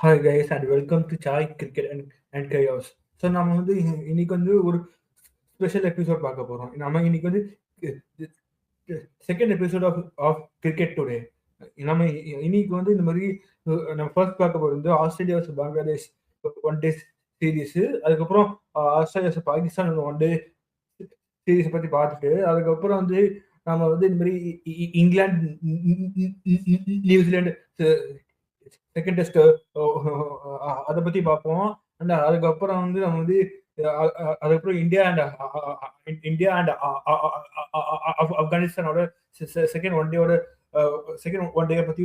Hi guys and welcome to Chai Cricket and Chaos. So நம்ம வந்து இன்னைக்கு வந்து ஒரு ஸ்பெஷல் எபிசோட் பார்க்க போறோம். நம்ம இன்னைக்கு வந்து second episode of cricket today. நம்ம இன்னைக்கு வந்து இந்த மாதிரி நம்ம ஃபர்ஸ்ட் பார்க்க போகிறது வந்து Australia vs Bangladesh one day series. அதுக்கப்புறம் Australia vs Pakistan one day சீரீஸை பற்றி பார்த்துட்டு அதுக்கப்புறம் வந்து நம்ம வந்து இந்த மாதிரி இங்கிலாந்து நியூசிலாந்து செகண்ட் டெஸ்ட் அதை பத்தி பார்ப்போம். அண்ட் அதுக்கப்புறம் வந்து நம்ம வந்து அதுக்கப்புறம் இந்தியா அண்ட் ஆப்கானிஸ்தானோட செகண்ட் ஒன் டே பத்தி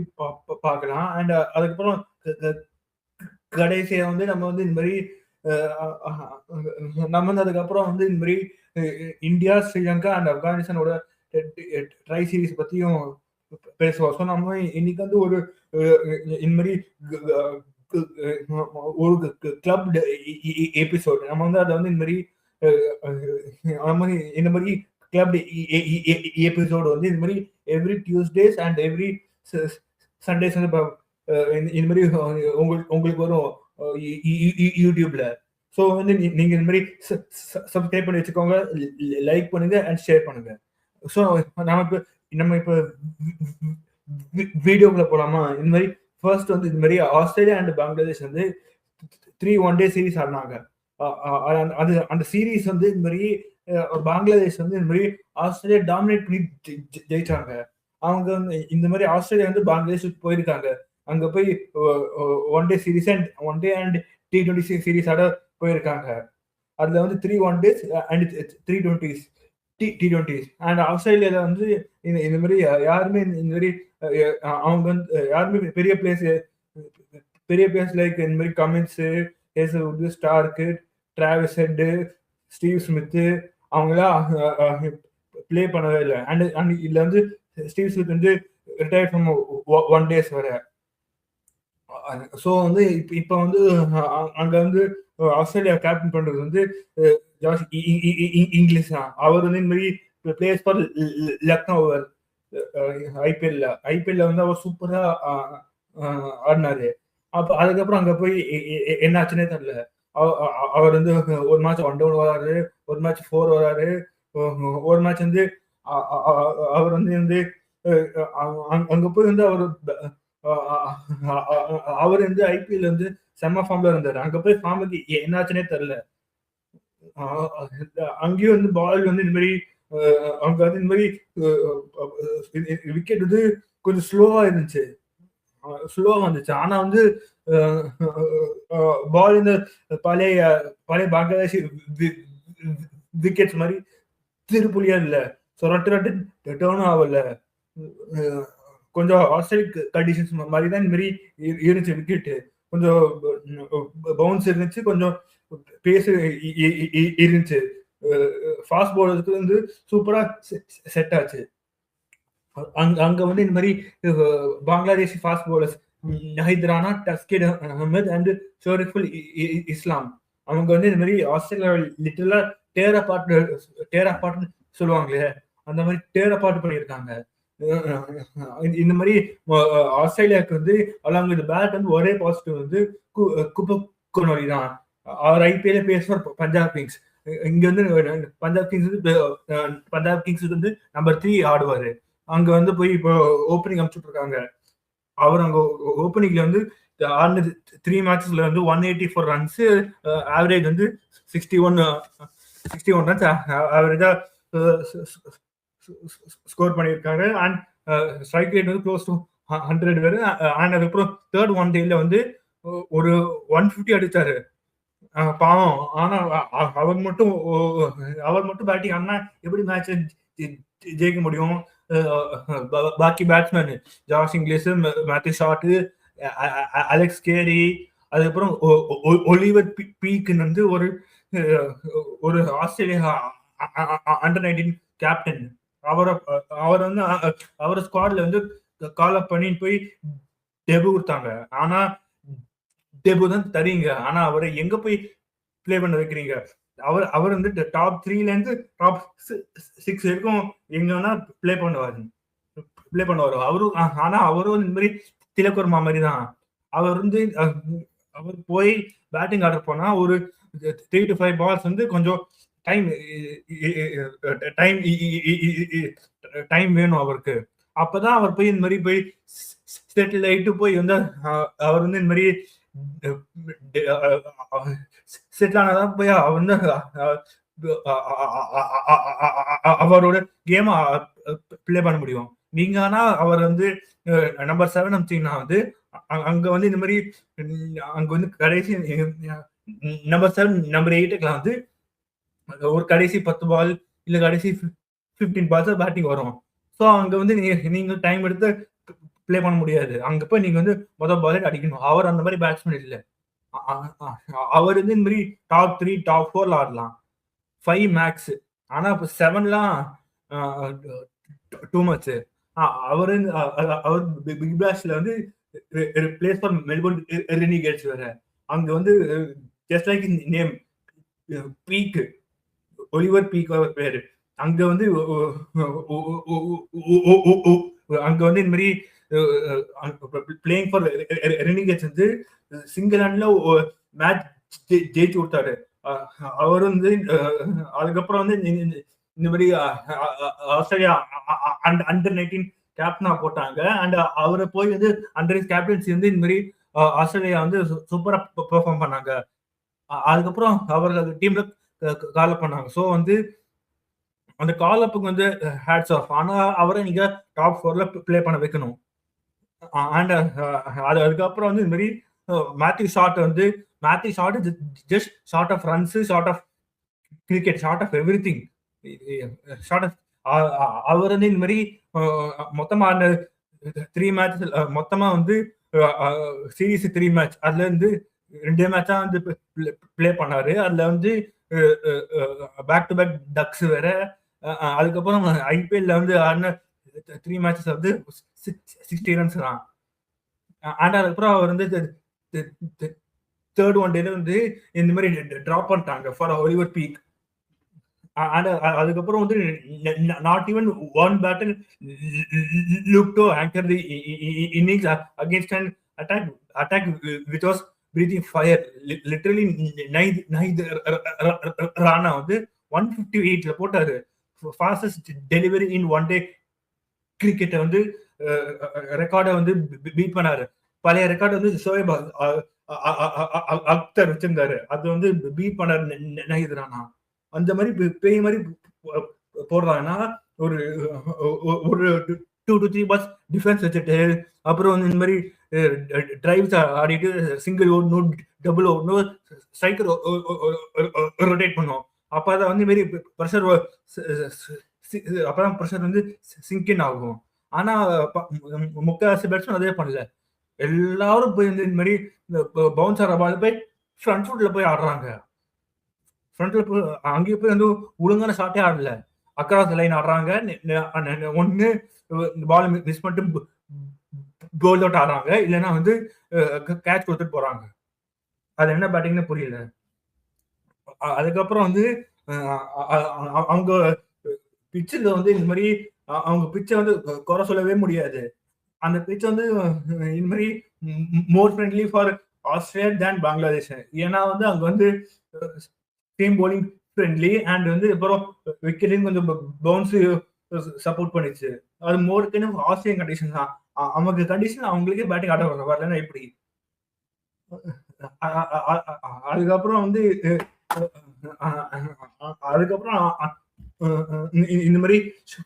பார்க்கலாம். அண்ட் அதுக்கப்புறம் கடைசியா வந்து நம்ம வந்து இந்த மாதிரி நம்ம வந்து அதுக்கப்புறம் வந்து இந்த மாதிரி இந்தியா ஸ்ரீலங்கா அண்ட் ஆப்கானிஸ்தானோட ட்ரை சீரீஸ் பத்தியும் பேசுவோம். ஸோ நம்ம இன்னைக்கு வந்து ஒரு இந்த மாதிரி ஒரு கிளப் எபிசோட் நம்ம வந்து அதை வந்து இந்த மாதிரி கிளப் எபிசோடு வந்து இந்த மாதிரி every Tuesdays and every Sundays வந்து இந்த மாதிரி உங்களுக்கு வரும் யூடியூப்ல. ஸோ வந்து நீங்க இந்த மாதிரி சப்ஸ்கிரைப் பண்ணி வச்சுக்கோங்க, லைக் பண்ணுங்க அண்ட் ஷேர் பண்ணுங்க. ஸோ நம்ம இப்போ வீடியோக்குள்ள போலாமா? இந்த மாதிரி ஃபர்ஸ்ட் வந்து இந்த மாதிரி ஆஸ்திரேலியா அண்ட் பங்களாதேஷ் வந்து 3 ஒன் டே சீரீஸ் ஆடினாங்க. அந்த சீரீஸ் வந்து இந்த மாதிரி பங்களாதேஷ் வந்து இந்த மாதிரி ஆஸ்திரேலியா டாமினேட் பண்ணி ஜெயிச்சாங்க. அவங்க இந்த மாதிரி ஆஸ்திரேலியா வந்து பங்களாதேஷுக்கு போயிருக்காங்க. அங்க போய் one day series and T20 series ஆட போயிருக்காங்க. அதுல வந்து 3 one days and 3 T20s. And ஆஸ்திரேலியால வந்து இந்த மாதிரி யாருமே இந்த மாதிரி அவங்க வந்து யாருமே பெரிய பிளேஸ் லைக் இந்த மாதிரி Cummins, Hazlewood, Stark, Travis head, Steve Smith அவங்களாம் பிளே பண்ணவே இல்லை. அண்ட் இதுல வந்து ஸ்டீவ் ஸ்மித் வந்து ரிட்டையர் ஃப்ரம் ஒன் டேஸ் வர. ஸோ வந்து இப்போ வந்து அங்க வந்து ஆஸ்திரேலியா கேப்டன் பண்றது வந்து ஜாஷ் இங்கிலீஷ் தான். அவர் வந்து இந்த மாதிரி பிளேயர்ஸ் ஃபார் லக்னோ ஐபிஎல்ல வந்து அவர் சூப்பரா ஆடினாரு. அப்போ அதுக்கப்புறம் அங்க போய் என்ன ஆச்சுன்னே தெரியல. அவர் வந்து ஒரு மேட்ச் 1 டவுன் வராரு, ஒரு மேட்ச் 4 வராரு, ஒரு மேட்ச் வந்து அவர் வந்து அங்க போய் வந்து அவர் வந்து ஐபிஎல் வந்து செம்ம ஃபார்ம்ல இருந்தாரு. அங்க போய் ஃபார்முக்கு என்னாச்சுன்னே தெரியல. அங்கேயும் வந்து பால் வந்து இந்த மாதிரி அங்க வந்து இந்த மாதிரி விக்கெட் வந்து கொஞ்சம் ஸ்லோவா இருந்துச்சு, வந்துச்சு. ஆனா வந்து பால் இந்த பழைய பங்களாதேஷ் விக்கெட்ஸ் மாதிரி திருப்புலியா இல்ல, சொரட்டு டேர்னும் ஆகல. கொஞ்சம் ஆஸ்திரேலிக் கண்டிஷன்ஸ் மாதிரி தான் இந்த மாதிரி இருந்துச்சு. விக்கெட்டு கொஞ்சம் பவுன்ஸ் இருந்துச்சு, கொஞ்சம் பேஸ் இருந்துச்சு. ஃபாஸ்ட் பவுலருக்கு வந்து சூப்பரா செட் ஆச்சு. அங்க வந்து இந்த மாதிரி Bangladeshi fast bowlers Nahid Rana, Taskin Ahmed and Shoriful Islam அவங்க வந்து இந்த மாதிரி ஆஸ்திரேலியா லிட்டரலா டேர் அப்பார்ட்னு சொல்லுவாங்களே, அந்த மாதிரி டேர் அப்பார்ட் பண்ணியிருக்காங்க. இந்த மாதிரி ஆஸ்திரேலியாவுக்கு வந்து அலாங் வித் பேட் வந்து ஒரே பாசிட்டிவ் வந்து குப்பனொலி தான். அவர் ஐபிஎல் பேசுவார் பஞ்சாப் கிங்ஸ். இங்க வந்து பஞ்சாப் கிங்ஸ் வந்து நம்பர் 3 ஆடுவாரு. அங்க வந்து போய் இப்போ ஓப்பனிங் அனுப்பிச்சுட்டு இருக்காங்க. அவர் அங்க ஓப்பனிங்ல வந்து ஆடினது 3 மேட்சஸ்ல வந்து 184 ரன்ஸ், ஆவரேஜ் வந்து 61 ரன்ஸ் ஆவரேஜா ஸ்கோர் பண்ணியிருக்காரு. அண்ட் ஸ்ட்ரைக் ரேட் வந்து க்ளோஸ் டு 100 வரும். அண்ட் அதுக்கப்புறம் தேர்ட் ஒன் டேல வந்து ஒரு 150 அடிச்சாரு. பாவம். ஆனா அவர் மட்டும் பேட்டிங் ஆனா எப்படி மேட்ச் ஜெயிக்க முடியும்? பாக்கி batsman Josh Inglis, Matthew Short, Alex Carey, அதுக்கப்புறம் ஒலிவர் பீக்குன்னு வந்து ஒரு ஆஸ்திரேலியா அண்டர் 19 கேப்டன். அவர் வந்து அவர் ஸ்குவாட்ல வந்து கால் அப் பண்ணி போய் டெபு கொடுத்தாங்க. ஆனா டெபு தான் தரீங்க, ஆனா அவரை எங்க போய் பிளே பண்ண வைக்கிறீங்க? அவர் வந்து டாப் 3ல இருந்து டாப் 6 வரைக்கும் எங்க வேணா பிளே பண்ணுவாரு அவரும். ஆனா அவரும் இந்த மாதிரி திலக்குர்மா மாதிரி தான். அவர் வந்து அவர் போய் பேட்டிங் ஆர்டர் போனா ஒரு 3 to 5 பால்ஸ் வந்து கொஞ்சம் டைம் டைம் டைம் வேணும் அவருக்கு. அப்பதான் அவர் போய் இந்த மாதிரி போய் செட்டில் ஆயிட்டு போய் வந்து அவர் வந்து இந்த மாதிரி செட்டில் ஆனதான் போய் அவர் வந்து அவரோட கேம் பிளே பண்ண முடியும். நீங்க ஆனா அவர் வந்து நம்பர் 7 அமிச்சிங்கன்னா வந்து அங்க வந்து இந்த மாதிரி அங்க வந்து கடைசி நம்பர் 7 நம்பர் 8க்குலாம் வந்து ஒரு கடைசி 10 பால் இல்ல கடைசி 15 பால்ஸ் பேட்டிங் வரும். ஸோ அங்க வந்து நீங்க டைம் எடுத்து பிளே பண்ண முடியாது. அங்க போய் நீங்க வந்து முதல் பால் அடிக்கணும். அவர் அந்த மாதிரி பேட்ஸ்மேன் இல்ல. அவர் வந்து இந்த மாதிரி டாப் 3 டாப் 4 ஆடலாம், 5 மேக்ஸ். ஆனா இப்போ 7லாம் டூ மச். அவர் அவர் பிக் பேஷ்ல வந்து பிளேஸ் ஃபார் மெல்போர்ன் ரெனிகேட்ஸ் வேற. அங்க வந்து just like name Peake, Oliver Peake அவர் பேரு. அங்க வந்து அங்க வந்து இந்த மாதிரி பிளேயிங் ஃபார் ரெனிகேட்ஸ் வந்து சிங்கிள் ஹேண்ட்ல மேட்ச் ஜெயிச்சு கொடுத்தாரு. அவர் வந்து அதுக்கப்புறம் வந்து இந்த மாதிரி ஆஸ்திரேலியா அண்டர் 19 கேப்டனா போட்டாங்க. அண்ட் அவரை போய் வந்து அண்டர் கேப்டன்சி வந்து இந்த மாதிரி ஆஸ்திரேலியா வந்து சூப்பரா பெர்ஃபார்ம் பண்ணாங்க. அதுக்கப்புறம் அவர்கள் டீம்ல கால் அப் பண்ணாங்க. ஸோ வந்து அந்த கால் அப்புக்கு வந்து ஹேட்ஸ் ஆஃப். ஆனா அவரை நீங்க டாப் 4ல பிளே பண்ண வைக்கணும். அண்ட் அதுக்கப்புறம் வந்து இந்த மாதிரி மேத்யூ ஷாட் வந்து Matthew Short just short of runs, short of cricket, short of everything, short of. அவர் வந்து இந்த மாதிரி மொத்தமா 3 மேட்ச் மொத்தமா வந்து சீரீஸ் 3 மேட்ச் அதுல இருந்து 2 மேட்சா வந்து பிளே பண்ணாரு. அதுல வந்து பேக் டு பேக் டக்ஸ் வேற. அதுக்கப்புறம் ஐபிஎல்ல வந்து 3 மேட்சஸ் வந்து 60 ரன்ஸ் தான். அண்ட் அதுக்கப்புறம் அவர் வந்து தேர்ட் ஒன் டேல வந்து இந்த மாதிரி டிராப் பண்ணிட்டாங்க ஃபார் ஒலிவர் பீக். அதுக்கப்புறம் வந்து not even one battle look to anchor the innings against an attack which was breathing fire. Literally Nahid Rana வந்து 158ல போட்டாரு. Fastest delivery in one day கிரிக்கெட்டை வந்து ரெக்கார்டை வந்து பீட் பண்ணாரு. பழைய ரெக்கார்டு வந்து ஷோயப் அக்தர் வச்சிருந்தாரு. அது வந்து பீட் பண்ணாரு நைத் ராணா. அந்த மாதிரி பேய் மாதிரி போடுறாங்கன்னா ஒரு 2 to 3 பால்ஸ் டிஃபென்ஸ் வச்சுட்டு அப்புறம் வந்து இந்த மாதிரி டிரைவ்ஸ் ஆடிட்டு சிங்கிள் ஓடணும், டபுள் ஓடணும், ஸ்ட்ரைக்கர் ரொட்டேட் பண்ணும். அப்பதான் வந்து மாரி ப்ரெஷர் அப்பதான் ப்ரெஷர் வந்து சிங்கின் ஆகும். ஆனா முக்கால்வாசி பேட்ஸ்மேன் அதே பண்ணல. எல்லாரும் போய் இந்த மாதிரி பவுன்ஸ் ஆடுற பால் போய் ஃப்ரண்ட் ஃபுட்ல போய் ஆடுறாங்க. ஃப்ரண்ட்ல போய் அங்கேயே போய் வந்து ஒழுங்கான ஷாட்டே ஆடல. அக்ராஸ் லைன் ஆடுறாங்க. ஒன்னு பால் மிஸ் பண்ணிட்டு கோல் அவுட் ஆடுறாங்க, இல்லைன்னா வந்து கேட்ச் கொடுத்துட்டு போறாங்க. அது என்ன பேட்டிங்னு புரியல. அதுக்கப்புறம் வந்து அவங்க பிச்சில் வந்து இந்த மாதிரி அவங்க பிச்சை வந்து குறை சொல்லவே முடியாது. அந்த பிச் வந்து இந்த மாதிரி மோர் ஃப்ரெண்ட்லி ஃபார் ஆஸ்திரேலியா தேன் பங்களாதேஷ். ஏன்னா வந்து அங்க வந்து டீம் போலிங் ஃப்ரெண்ட்லி அண்ட் வந்து அப்புறம் விக்கெட்லையும் கொஞ்சம் பவுன்ஸ் சப்போர்ட் பண்ணிச்சு. அது மோருக்குன்னு ஆஸ்திரேலியன் கண்டிஷன் தான். அவங்க கண்டிஷன் அவங்களுக்கே பேட்டிங் ஆட வரலன்னா எப்படி? அதுக்கப்புறம் வந்து அதுக்கப்புறம் இந்த மாதிரி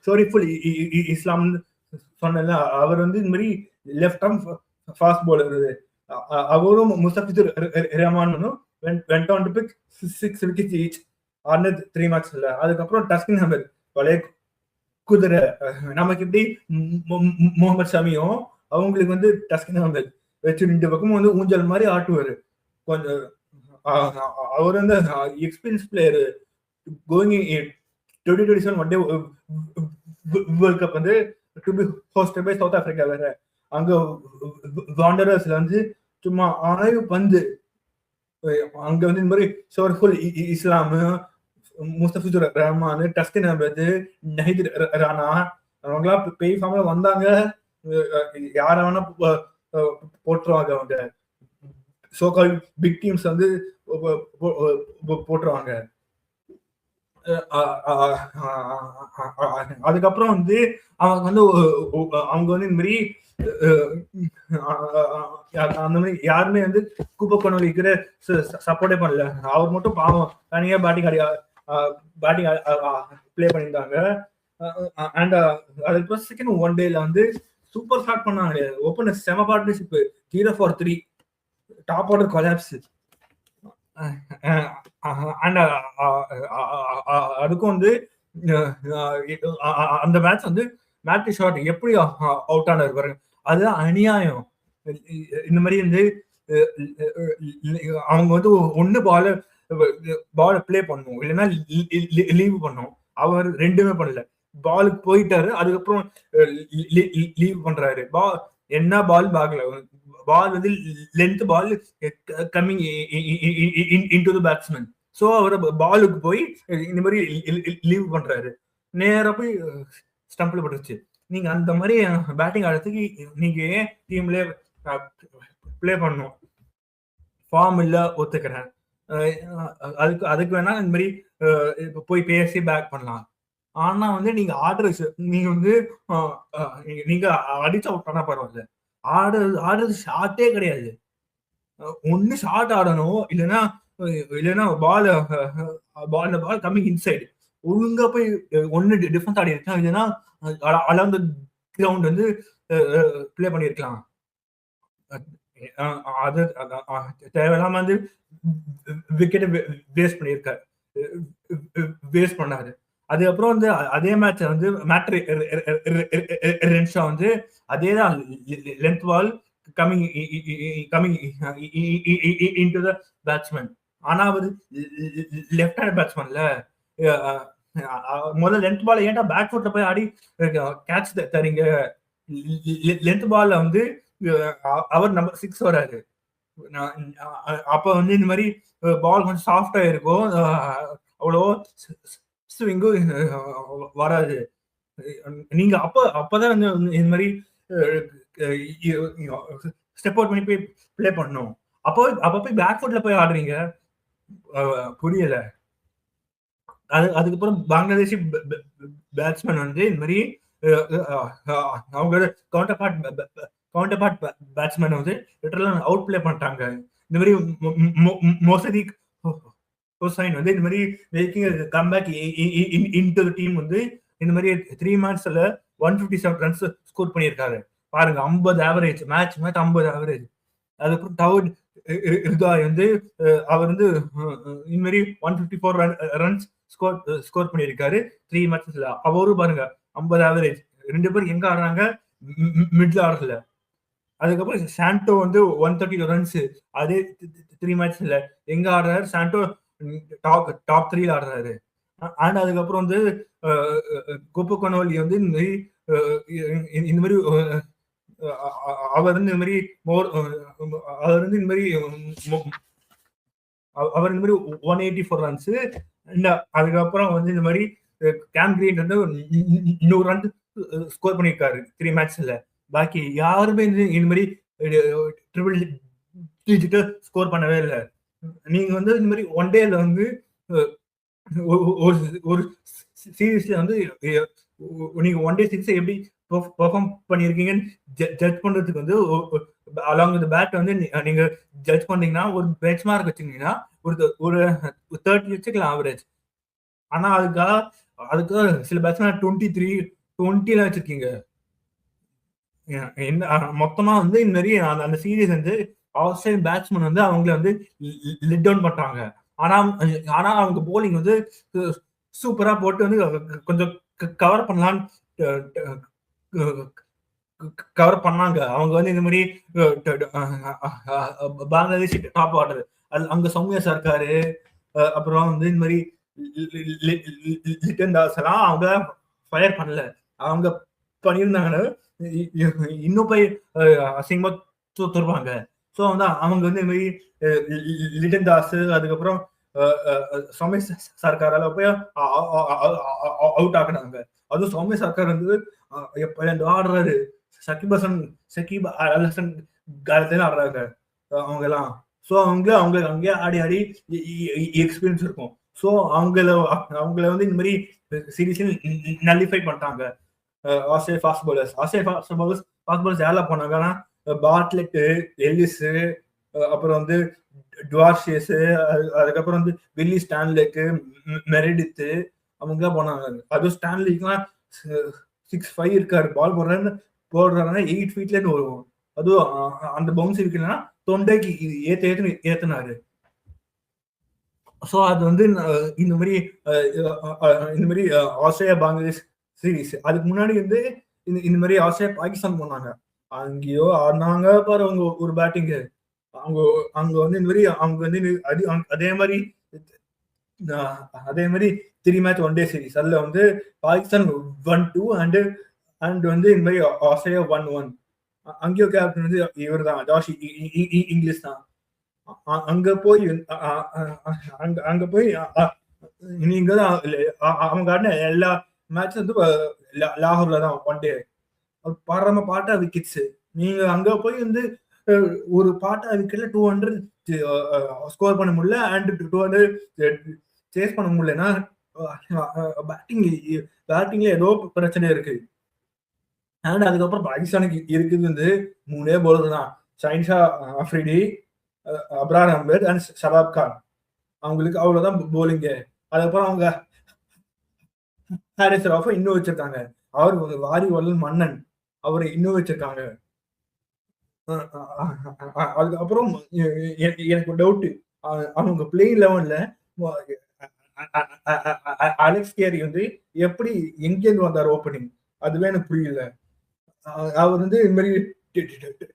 ஷோரிஃபுல் இஸ்லாம் சொன்ன அவர் வந்து இந்த மாதிரி லெஃப்ட் ஆர்ம் ஃபாஸ்ட் பவுலர். அவரும் Mustafizur ரஹ்மானும் went on to pick 6 wickets each ஆன 3 மேட்ச்ல. அதுக்கப்புறம் டஸ்கின் அஹ்மத் பழைய குதிரை நமக்கு எப்படி முகமது ஷமியும் அவங்களுக்கு வந்து டஸ்கின் அஹ்மத் வச்சு 2 பக்கமும் வந்து ஊஞ்சல் மாதிரி ஆட்டுவாரு. கொஞ்சம் அவர் வந்து experience player. Going 2027 one day world cup வந்து to be hosted by South Africa வேற. அங்க வாண்டரர்ஸ்ல வந்து சும்மா ஆய்வு பந்து அங்க வந்து இந்த மாதிரி ஷோர்ஃபுல் இஸ்லாம், முஸ்தபிசுர் ரஹ்மான், டஸ்கின் அஹ்மத், நஹீத் ராணா அவங்களாம் பேய் ஃபார்ம்ல வந்தாங்க. யார வேணா போட்டுருவாங்க. அவங்க சோகால் பிக் டீம்ஸ் வந்து போட்டுருவாங்க. அதுக்கப்புறம் வந்து அவங்க வந்து இந்த மாதிரி அந்த மாதிரி யாருமே வந்து கூப்ப கொனோலிக்கு சப்போர்ட்டே பண்ணல. அவர் மட்டும் பாவம் தனியா பேட்டிங் பிளே பண்ணியிருந்தாங்க. அண்ட் அதுக்கப்புறம் செகண்ட் ஒன் டேல வந்து சூப்பர் ஸ்டார்ட் பண்ணாங்க. ஓப்பன் செம partnership 0-3 top order collapse. And அதுக்கும் வந்து அந்த மேட்ச் வந்து மேட்ச் ஷாட் எப்படி அவுட் ஆனார் பாருங்க, அதுதான் அநியாயம். இந்த மாதிரி வந்து அவங்க வந்து ஒண்ணு பால பிளே பண்ணும், இல்லைன்னா லீவ் பண்ணும். அவர் ரெண்டுமே பண்ணல, பாலுக்கு போயிட்டாரு, அதுக்கப்புறம் லீவ் பண்றாரு. என்ன பால் பார்க்கல, பால் வந்து length ball coming into the batsman. So அவர் பாலுக்கு போய் இந்த மாதிரி லீவ் பண்றாரு, நேரா போய் ஸ்டம்ப்ல பட்டுருச்சு. நீங்க அந்த மாதிரி பேட்டிங் ஆடுறதுக்கு நீங்க ஏன் டீம்ல பிளே பண்ணும்? ஃபார்ம் இல்ல, ஒத்துக்கிறேன். அதுக்கு வேணா இந்த மாதிரி போய் பேசி பேக் பண்ணலாம். ஆனா வந்து நீங்க நீங்க வந்து நீங்க அடிச்சு அவுட் பண்ணா பரவாயில்ல, ஆடுறது ஷார்ட்டே கிடையாது. ஒண்ணு ஷார்ட் ஆடணும், இல்லைன்னா பால் கம்மிங் இன்சைடு ஒழுங்கா போய் ஒண்ணு டிஃபென்ஸ் ஆடி இருக்கலாம், இல்லைன்னா அலாங் தி கிரவுண்ட் வந்து பிளே பண்ணிருக்கலாம். அது தேவையில்லாம வந்து விக்கெட் வேஸ்ட் பண்ணாரு. அதுக்கப்புறம் வந்து அதே மேட்ச் வந்து ரென்ஷா வந்து அதேதான் length ball coming into the batsman. ஆனா அவர் லெஃப்ட் ஹேண்ட் பேட்ஸ்மேன்ல முதல்ல லென்த் பால் ஏன்டா பேக் ஃபுட்ல போய் ஆடி கேட்ச் தரீங்க? லென்த் பால்ல வந்து அவர் நம்பர் 6 வராரு. அப்ப வந்து இந்த மாதிரி பால் கொஞ்சம் சாஃப்டா இருக்கும், அவ்வளோ ஸ்விங்கும் வராது. நீங்க அப்பதான் வந்து இந்த மாதிரி ஸ்டெப் அவுட் பண்ணி போய் பிளே பண்ணணும். அப்ப போய் பேக் ஃபுட்ல போய் ஆடுறீங்க, புரியல. அதுக்கப்புறம் பங்களாதேஷி பேட்ஸ்மேன் வந்து இந்த மாதிரி அவங்க கவுண்டர் பார்ட் பேட்ஸ்மேன் வந்து லிட்டரலா அவுட் பிளே பண்ணிட்டாங்க. இந்த மாதிரி மொசதிக் ஹுசைன் வந்து இந்த மாதிரி making comeback into the team வந்து இந்த மாதிரி 3 மேட்ச்ல 157 ரன்ஸ் ஸ்கோர் பண்ணியிருக்காரு பாருங்க. 50 ஆவரேஜ், மேட்ச் 50 ஆவரேஜ். அதுக்கப்புறம் தவுட் ஹிர்தாய் வந்து அவர் வந்து இந்த மாதிரி 154 ரன்ஸ் ஸ்கோர் பண்ணியிருக்காரு 3 மேட்சஸ்ல. அவரும் பாருங்க 50 ஆவரேஜ். ரெண்டு பேரும் எங்க ஆடுறாங்க? மிட்ல ஆடுறதுல. அதுக்கப்புறம் சாண்டோ வந்து 132 ரன்ஸ், அதே 3 மேட்ச்ல எங்க ஆடுறாரு? சாண்டோ டாப் 3 ஆடுறாரு. அண்ட் அதுக்கப்புறம் வந்து கோபு கொனோலி வந்து இந்த மாதிரி அவர் வந்து இந்த மாதிரி அவர் வந்து இந்த மாதிரி 184 ரன்ஸ். அதுக்கப்புறம் வந்து இந்த மாதிரி கேம் கிரீன் வந்து 100 ரன் ஸ்கோர் பண்ணியிருக்காரு 3 மேட்ச்ல. பாக்கி யாருமே இந்த மாதிரி ட்ரிபிள் டிஜிட்டல் ஸ்கோர் பண்ணவே இல்லை. நீங்க வந்து இந்த மாதிரி ஒன் டேல வந்து ஒரு சீரீஸ்ல வந்து நீங்க ஒன் டே சீரீஸ் எப்படி பெர்ஃபார்ம் பண்ணிருக்கீங்கன்னு ஜட்ஜ் பண்றதுக்கு வந்து அலாங் வித் பேட் வந்து நீங்க ஜட்ஜ் பண்ணீங்கன்னா ஒரு பெஞ்ச் மார்க் வச்சுக்கிட்டீங்கன்னா ஒரு 30 வச்சுக்கலாம் ஆவரேஜ். ஆனா அதுக்கு சில பேட்ஸ்மேன் 20 வச்சிருக்கீங்க. என்ன மொத்தமா வந்து இந்த மாதிரி அந்த சீரீஸ் வந்து ஆஸ்திரேலியன் பேட்ஸ்மேன் வந்து அவங்கள வந்து லிட் டவுன் பண்றாங்க. ஆனா அவங்க போலிங் வந்து சூப்பரா போட்டு வந்து கொஞ்சம் கவர் பண்ணலான்னு கவர் பண்ணாங்க. அவங்க வந்து இந்த மாதிரி பங்களாதேஷ் டாப் ஆர்டர், அங்க சௌமியா சர்க்காரு, அப்புறம் வந்து இந்த மாதிரி லிட்டன் தாஸ் எல்லாம் அவங்க ஃபயர் பண்ணல. அவங்க பண்ணியிருந்தாங்கன்னா இன்னும் போய் அசிங்கமா தருவாங்க. ஸோ வந்து அவங்க வந்து இந்த மாதிரி லிட்டன் தாஸ், அதுக்கப்புறம் சௌமியா சர்க்காரால போய் அவுட் ஆக்குனாங்க. அதுவும் சௌமியா சர்க்கார் வந்து எப்ப ஆடுறாரு, சகிப் அல் ஹசன் காலத்துல ஆடுறாங்க அவங்க எல்லாம். ஸோ அவங்களுக்கு அங்கேயே ஆடி ஆடி எக்ஸ்பீரியன்ஸ் இருக்கும். ஸோ அவங்கள வந்து இந்த மாதிரி சீரீஸ்ல நல்லிஃபை பண்ணிட்டாங்க. ஆஸ்திரேலியா ஃபாஸ்ட் பாலர்ஸ் யாரெல்லாம் போனாங்கன்னா பாட்லெட்டு, எல்லிஸ், அப்புறம் வந்து டுவார்ஷியஸ், அதுக்கப்புறம் வந்து வில்லி ஸ்டான்லேக்கு, மெரிடித்து அவங்கலாம் போனாங்க. அதுவும் ஸ்டான்லிக்குலாம் 6'5" இருக்காரு. பால் போடுறாருன்னா 8 feetல இருந்து வரும். அதுவும் அந்த பவுன்ஸ் இருக்குன்னா தொண்டைக்கு ஏத்துனாரு. ஸோ அது வந்து இந்த மாதிரி ஆஸ்திரேலியா பங்களாதேஷ் சீரீஸ். அதுக்கு முன்னாடி வந்து இந்த மாதிரி ஆஸ்திரேலியா பாகிஸ்தான் போனாங்க. அங்கேயோ ஆடினாங்க பாரு அவங்க ஒரு பேட்டிங்கு. அங்க வந்து இந்த மாதிரி அவங்க வந்து அதே மாதிரி 3 மேட்ச் 1 டே சீரீஸ். அதுல வந்து பாகிஸ்தான் 1-2 அண்ட் வந்து இந்த மாதிரி ஆஸ்திரேலியா 1-1. அங்கேயோ கேப்டன் வந்து இவர் தான், ஜாஷ் இங்கிலீஷ் தான். அங்க போய் நீங்க அவங்க ஆடின எல்லா மேட்சும் வந்து லாகூர்ல தான் 1 டே. பரம பாட்டா விக்கெட்ஸ். நீங்க அங்க போய் வந்து ஒரு பாட்டா விக்கெட்ல 200 ஸ்கோர் பண்ண முடியல அண்ட் 200 சேஸ் பண்ண முடியலன்னா பேட்டிங்ல ஏதோ பிரச்சனை இருக்கு. அண்ட் அதுக்கப்புறம் பாகிஸ்தானுக்கு இருக்குது வந்து 3 பவுலர் தான், ஷாஹின் அஃப்ரிடி, அப்ரார் அஹ்மத் அண்ட் ஷபாப் கான். அவங்களுக்கு அவ்வளவுதான் போலிங்க. அதுக்கப்புறம் அவங்க ஹாரிஸ் ராஃபை இன்னும் வச்சிருக்காங்க. அவர் வாரி வல்லல் மன்னன், அவரை இன்னும் வச்சிருக்காங்க. அதுக்கப்புறம் எனக்கு டவுட், அவங்க பிளேயிங் 11ல அலெக்ஸ் கேரி வந்து எப்படி எங்கேருந்து வந்தார் ஓப்பனிங், அதுவே எனக்கு புரியல. அவர் வந்து இந்த மாதிரி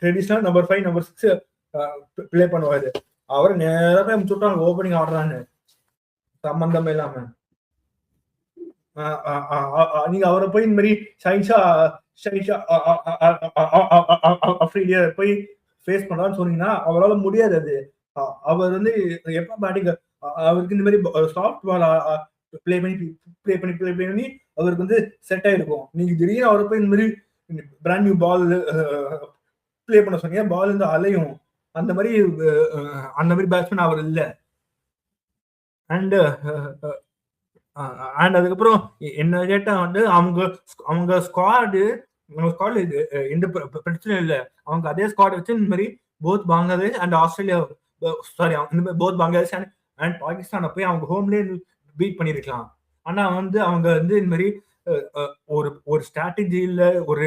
ட்ரெடிஷனல் நம்பர் 5 நம்பர் 6 பிளே பண்ணுவாரு. அவர் நேரமே சுட்டாங்க ஓப்பனிங் ஆடுறான்னு சம்பந்தம் இல்லாம. நீங்க அவரை போய் இந்த மாதிரி போய் ஃபேஸ் பண்ணலாம்னு சொன்னீங்கன்னா அவரால் முடியாது. அது அவர் வந்து எப்ப பேட்டிங், அவருக்கு இந்த மாதிரி சாஃப்ட் பால் பிளே பண்ணி அவருக்கு வந்து செட் ஆயிருக்கும். நீங்க திடீர்னு அவரை போய் இந்த மாதிரி பிராண்ட் நியூ பால் பிளே பண்ண சொன்னீங்க, பால் வந்து அலையும். அந்த மாதிரி பேட்ஸ்மேன் அவர் இல்லை. அண்ட் அதுக்கப்புறம் என்ன கேட்டா வந்து அவங்க ஸ்குவாடு இது எந்த பிரச்சனை இல்லை. அவங்க அதே ஸ்குவாட் வச்சு இந்த மாதிரி both Bangladesh and Australia, sorry both Bangladesh and பாகிஸ்தானை போய் அவங்க ஹோம்லேயே பீட் பண்ணிருக்கலாம். ஆனா வந்து அவங்க வந்து இந்த மாதிரி ஒரு ஸ்ட்ராட்டஜியில ஒரு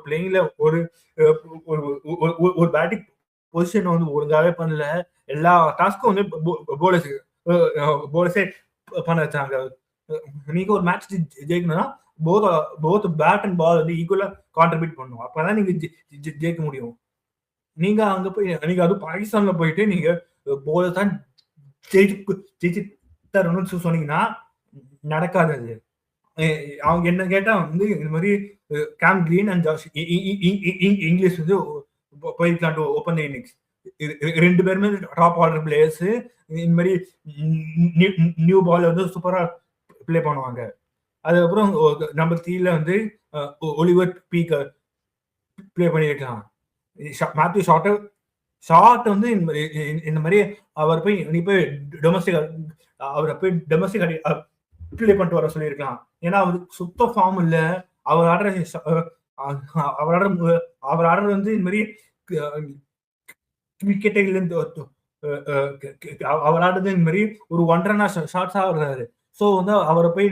பிளேயிங்ல ஒரு பேட்டிங் பொசிஷன் வந்து ஒழுங்காவே பண்ணல. எல்லா டாஸ்க்கும் வந்து போலர்ஸே பண்ண வச்சாங்க. நீங்க ஒரு match ஜெயிக்கணும்னா both bad and ball வந்து ஈக்குவலா கான்ட்ரிபியூட் பண்ணும். அப்பதான் நீங்க ஜெயிக்க முடியும். நீங்க அங்க போய் நீங்க அது பாகிஸ்தான்ல போயிட்டு நீங்க போலர் தான் ஜெயிச்சு தரணும்னு சொன்னீங்கன்னா நடக்காது. அது அவங்க என்ன கேட்டா வந்து இந்த மாதிரி game green and Josh English வந்து போயிருக்கலாம் ஓப்பன் இன்னிங்ஸ். 2 பேருமே டாப் ஆர்டர் பிளேயர்ஸ். இந்த மாதிரி நியூ பால் வந்து சூப்பரா பிளே பண்ணுவாங்க. அதுக்கப்புறம் நம்பர் 3ல வந்து ஒலிவர் பீக்கர் பிளே பண்ணிருக்கலாம். மேத்யூ ஷார்ட் வந்து இந்த மாதிரி அவர் போய் நீ போய் டொமஸ்டிக் அவரை போய் டொமஸ்டிக் பிளே பண்ணிட்டு வர சொல்லியிருக்கலாம். ஏன்னா அவருக்கு சுத்த ஃபார்ம் இல்லை. அவர் ஆடுறது வந்து இந்த மாதிரி விக்கெட்லேருந்து அவர் ஆடுறது இந்த மாதிரி ஒரு 1 ஷார்ட்ஸா ஆடுறாரு. ஸோ வந்து அவரை போய்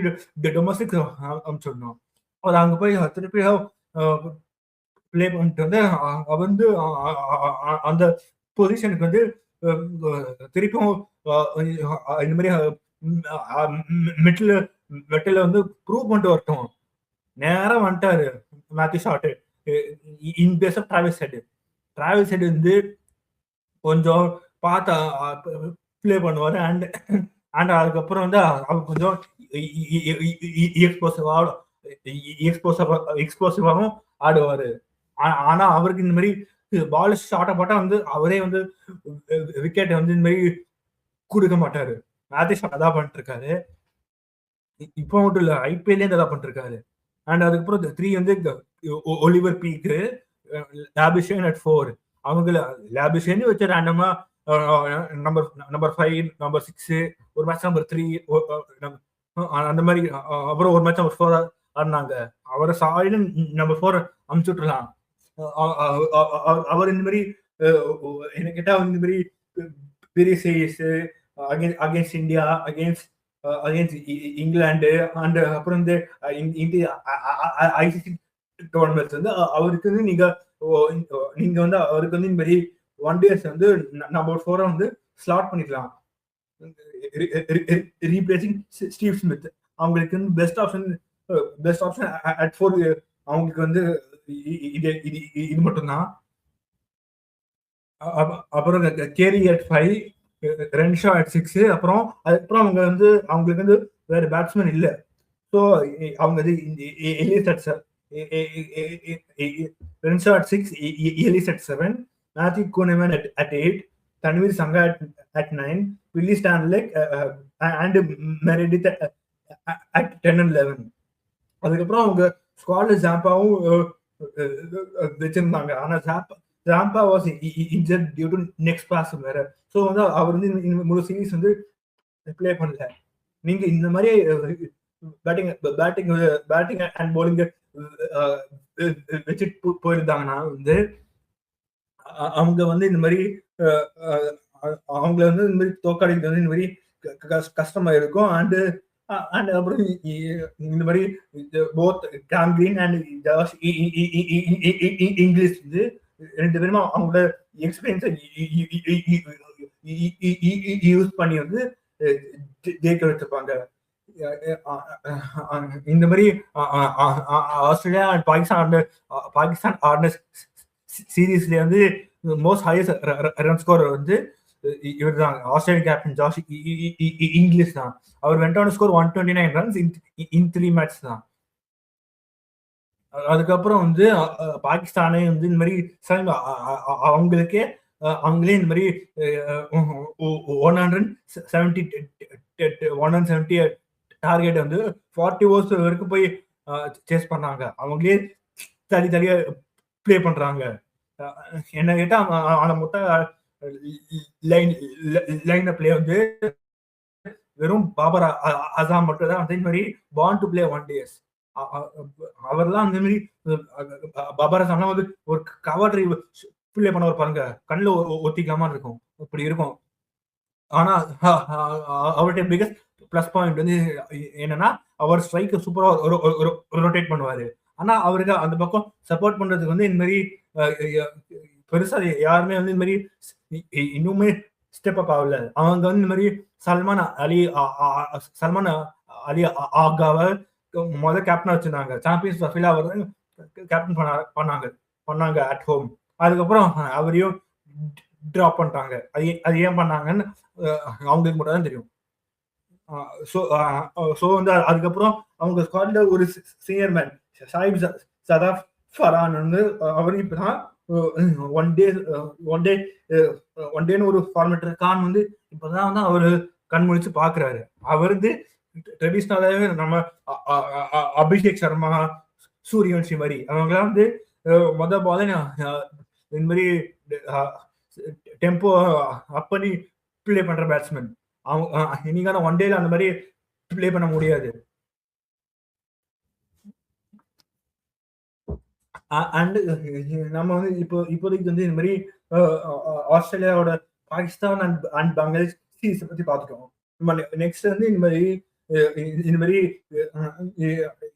டொமஸ்டிக் அனுப்பிச்சிடணும். அவர் அங்க போய் திருப்பி பிளே பண்ணிட்டு வந்து அவர் வந்து அந்த பொசிஷனுக்கு வந்து திருப்பியும் இந்த மாதிரி மெட்டில வந்து ப்ரூவ் பண்ணிட்டு வரட்டும். நேரம் வந்துட்டாரு Matthew Short in place of Travis Head வந்து கொஞ்சம் பார்த்தா பிளே பண்ணுவாரு. அண்ட் அதுக்கப்புறம் வந்து அவர் கொஞ்சம் எக்ஸ்ப்ளோசிவாகவும் ஆடுவாரு. ஆனா அவருக்கு இந்த மாதிரி பால் ஷார்ட்டா போட்டா வந்து அவரே வந்து விக்கெட் வந்து இந்த மாதிரி கொடுக்க மாட்டாரு. மேத்யூ ஷார்ட் அதான் பண்ணிட்டு இருக்காரு. இப்போ மட்டும் இல்ல, ஐபிஎல்லே அதான் பண்ணிட்டு இருக்காரு. அண்ட் அதுக்கப்புறம் 3 வந்து ஒலிவர் பீக்கு, லாபிஷேன் அட் 4. அவங்க லாபிஷேன் வச்சு ரேண்டமா நம்பர் நம்பர் 5, நம்பர் 6, ஒரு மேட்ச் நம்பர் 3, அந்த மாதிரி. அப்புறம் ஒரு மேட்ச் நம்பர் 4 ஆடினாங்க. அவரை சாலின்னு நம்பர் 4 அமுச்சு விட்டுலாம். அவர் இந்த மாதிரி என்ன கேட்டா இந்த மாதிரி பெரிய series against India, against England and அப்புறம் வந்து இந்தியா ஐசிசி டோர்னமெண்ட்ஸ் வந்து அவருக்கு வந்து நீங்க வந்து அவருக்கு வந்து இந்த மாதிரி 1 days வந்து நம்பர் 4 வந்து ஸ்லாட் பண்ணிக்கலாம். Replacing Steve Smith. அவங்களுக்கு வந்து பெஸ்ட் ஆப்ஷன் அட் 4 அவங்களுக்கு வந்து இது மட்டும்தான். அப்புறம் கேரி அட் 5, ரென்ஷா அட் 6. அப்புறம் அதுக்கப்புறம் அவங்க வந்து அவங்களுக்கு வந்து வேற பேட்ஸ்மேன் இல்லை. ஸோ அவங்க வந்து Ellis at Renshaw at 6, Ellis at 7, Matthew Kuhnemann at 8, Tanveer Sangha at 9, Billy Stanlake and Meredith at 10 and 11. அதுக்கப்புறம் அவங்க ஸ்குவாட்ல ஜாம்பாவும் வச்சிருந்தாங்க. ஆனா Zampa was injured due to next pass வேற. ஸோ வந்து அவர் வந்து முழு சீரீஸ் வந்து பிளே பண்ணல. நீங்க இந்த மாதிரி பேட்டிங் அண்ட் பவுலிங் வச்சுட்டு போயிருந்தாங்கன்னா வந்து அவங்க வந்து இந்த மாதிரி அவங்கள வந்து இந்த மாதிரி தோக்கடிக்கிறது வந்து இந்த மாதிரி கஷ்டமா இருக்கும். அண்ட் அப்புறம் இந்த மாதிரி both game green and English வந்து 2 பேருமே அவங்களோட எக்ஸ்பீரியன்ஸை யூஸ் பண்ணி வந்து ஜெயிக்க வச்சிருப்பாங்க. இந்த மாதிரி ஆஸ்திரேலியா அண்ட் பாகிஸ்தான் ஆடின சீரீஸ்ல வந்து மோஸ்ட் ஹையஸ்ட் ரன் ஸ்கோர் வந்து இவர் தான், ஆஸ்திரேலியன் கேப்டன் ஜாஷ் இங்கிலீஷ் தான். அவர் went on score 129 runs in 3 matches தான். அதுக்கப்புறம் வந்து பாகிஸ்தானே வந்து இந்த மாதிரி அவங்களே இந்த மாதிரி 170 டார்கெட் வந்து 40 overs வரைக்கும் போய் சேஸ் பண்ணாங்க. அவங்களே தனியா பிளே பண்றாங்க. என்ன கேட்டா அந்த மொத்த லைன் பிளே வந்து வெறும் பாபர் அசாம் மட்டும் தான் அதே மாதிரி பாண்ட் டு பிளே 1 days. அவர்லாம் அந்த மாதிரி பாபர் அசாம்லாம் வந்து ஒரு கவர் டிரைவ் பிளே பண்ண ஒரு பாருங்க, கண்ணில் ஒத்திக்காம இருக்கும், இப்படி இருக்கும். ஆனா அவருடைய பிகஸ்ட் பிளஸ் பாயிண்ட் வந்து என்னன்னா அவர் ஸ்ட்ரைக் சூப்பரா ரொட்டேட் பண்ணுவாரு. ஆனா அவருக்கு அந்த பக்கம் சப்போர்ட் பண்றதுக்கு வந்து இந்த மாதிரி பெருசா யாருமே வந்து இந்த மாதிரி இன்னுமே ஸ்டெப் அப் ஆகல. அவங்க வந்து இந்த மாதிரி சல்மான் அலி ஆகாவை முதல் கேப்டனா வச்சிருந்தாங்க. சாம்பியன்ஸ் ட்ராஃபில அவர் கேப்டன் பண்ணாங்க அட் ஹோம். அதுக்கப்புறம் அவரையும் டிராப் பண்ணிட்டாங்க. அது ஏன் பண்ணாங்கன்னு அவங்களுக்கு மட்டும் தான் தெரியும். ஸோ வந்து அதுக்கப்புறம் அவங்க ஸ்குவாட்ல ஒரு சீனியர் மேன் சாஹிப் சதாப் ஃபரான் வந்து அவர் இப்பதான் ஒன் டேன்னு ஒரு ஃபார்மேட் கான் வந்து இப்பதான் வந்து அவரு கண் முழிச்சு பாக்குறாரு. அவர் வந்து ட்ரெடிஷ்னலாவே நம்ம அபிஷேக் சர்மா, சூரியவன்ஷி மாதிரி அவங்களாம் வந்து பால இந்த மாதிரி டெம்போ அப் பண்ணி பிளே பண்ற பேட்ஸ்மேன். அவங்க இன்னைக்கான 1 day அந்த மாதிரி பிளே பண்ண முடியாது. அண்ட் நம்ம வந்து இப்போதைக்கு வந்து இந்த மாதிரி ஆஸ்திரேலியாவோட பாகிஸ்தான் அண்ட் பங்களாதேஷ் சீரீஸ் பத்தி பார்த்துட்டோம். நம்ம நெக்ஸ்ட் வந்து இந்த மாதிரி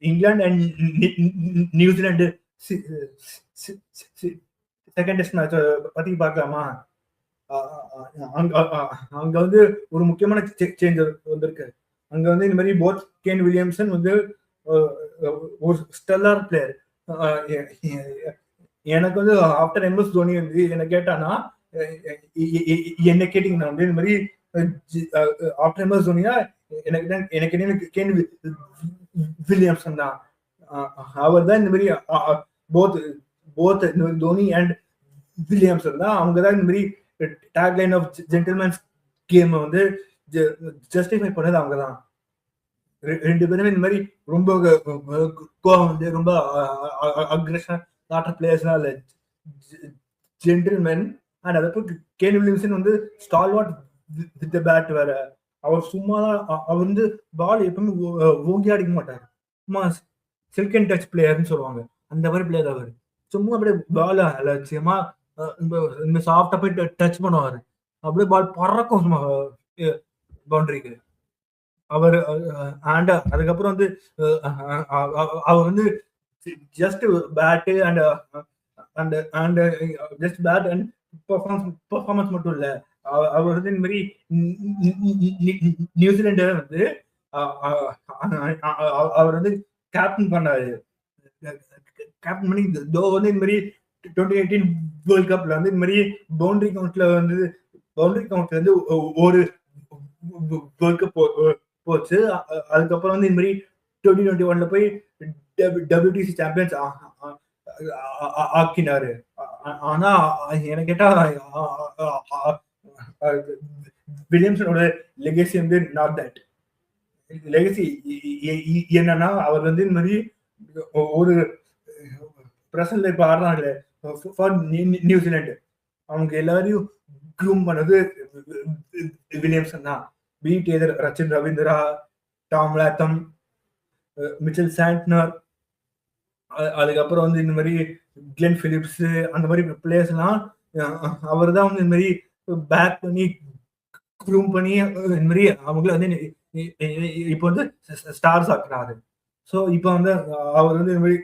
England and New Zealand second test match பத்தி பார்க்கலாமா? அங்க வந்து ஒரு முக்கியமான சேஞ்ச் வந்திருக்கு. அங்க வந்து இந்த மாதிரி போத் கேன் வில்லியம்சன் வந்து ஒரு ஸ்டெல்லார் பிளேயர். எனக்கு வந்து ஆஃப்டர் எம்எஸ் தோனி வந்து என்ன கேட்டானா, என்ன கேட்டீங்கன்னா வந்து இந்த மாதிரி ஆஃப்டர் எம்எஸ் தோனியா எனக்கு கேன் வில்லியம்சன் தான். அவர் தான் இந்த மாதிரி போத் தோனி அண்ட் வில்லியம்சன் தான் அவங்க தான் இந்த மாதிரி டேக்லைன் ஆஃப் ஜென்டில்மேன்ஸ் கேம் வந்து ஜஸ்டிஃபை பண்ணது அவங்க தான். 2 பேருமே இந்த மாதிரி ரொம்ப கோவம் வந்து ரொம்ப அக்ரெஷன் காட்டுற பிளேயர்ஸ்லாம் இல்லை. ஜென்டில்மேன். அண்ட் அதுக்கப்புறம் கேன் வில்லியம்சன் வந்து ஸ்டால்வார்ட் வித் த பேட் வேற. அவர் சும்மா அவர் வந்து பால் எப்பவுமே ஓங்கி அடிக்க மாட்டார். சும்மா சில்க் அண்ட் டச் பிளேயர்னு சொல்லுவாங்க. அந்த மாதிரி பிளேயர் அவர். சும்மா அப்படியே பால் அலட்சியமா இந்த சாஃப்டா போய் டச் பண்ணுவாரு. அப்படியே பால் பறக்கும் சும்மா பவுண்டரிக்கு. அவர் அண்ட் அதுக்கப்புறம் வந்து அவர் வந்து just bat and and and just bat and performance மட்டும் இல்ல, அவர் வந்து இந்த மாதிரி நியூசிலாண்டு வந்து அவர் வந்து கேப்டன் பண்ணாரு. கேப்டன் பண்ணி வந்து இந்த மாதிரி 2018 வேர்ல்ட் கப்ல வந்து இந்த மாதிரி பவுண்டரி கவுண்ட்ல வந்து ஒரு வேர்ல்ட் கப் போச்சு. அதுக்கப்புறம் வந்து இந்த மாதிரி 2021ல போய் WTC சாம்பியன்ஸ் ஆக்கினாரு. ஆனா எனக்கு கேட்டா வில்லியம்சனோட லெகசி வந்து நாட் தட். லெகசி என்னன்னா அவர் வந்து இந்த மாதிரி ஒரு பிரசன்ட்ல இப்ப ஆடுறாங்களே ஃபார் நியூசிலாந்து, அவங்க எல்லாரையும் க்ரூம் பண்ணது வில்லியம்சன் தான். Beat either Rachin Ravindra, Tom Latham, Mitchell Santner, அதுக்கப்புறம் வந்து இந்த மாதிரி கிளென் பிலிப்ஸ், அந்த மாதிரி பிளேயர்ஸ் எல்லாம் அவர் தான் வந்து இந்த மாதிரி பேக் பண்ணி க்ரூம் பண்ணி இந்த மாதிரி அவங்கள வந்து இப்போ வந்து ஸ்டார்ஸ் ஆக்குறாரு. ஸோ இப்போ வந்து அவர் வந்து இந்த மாதிரி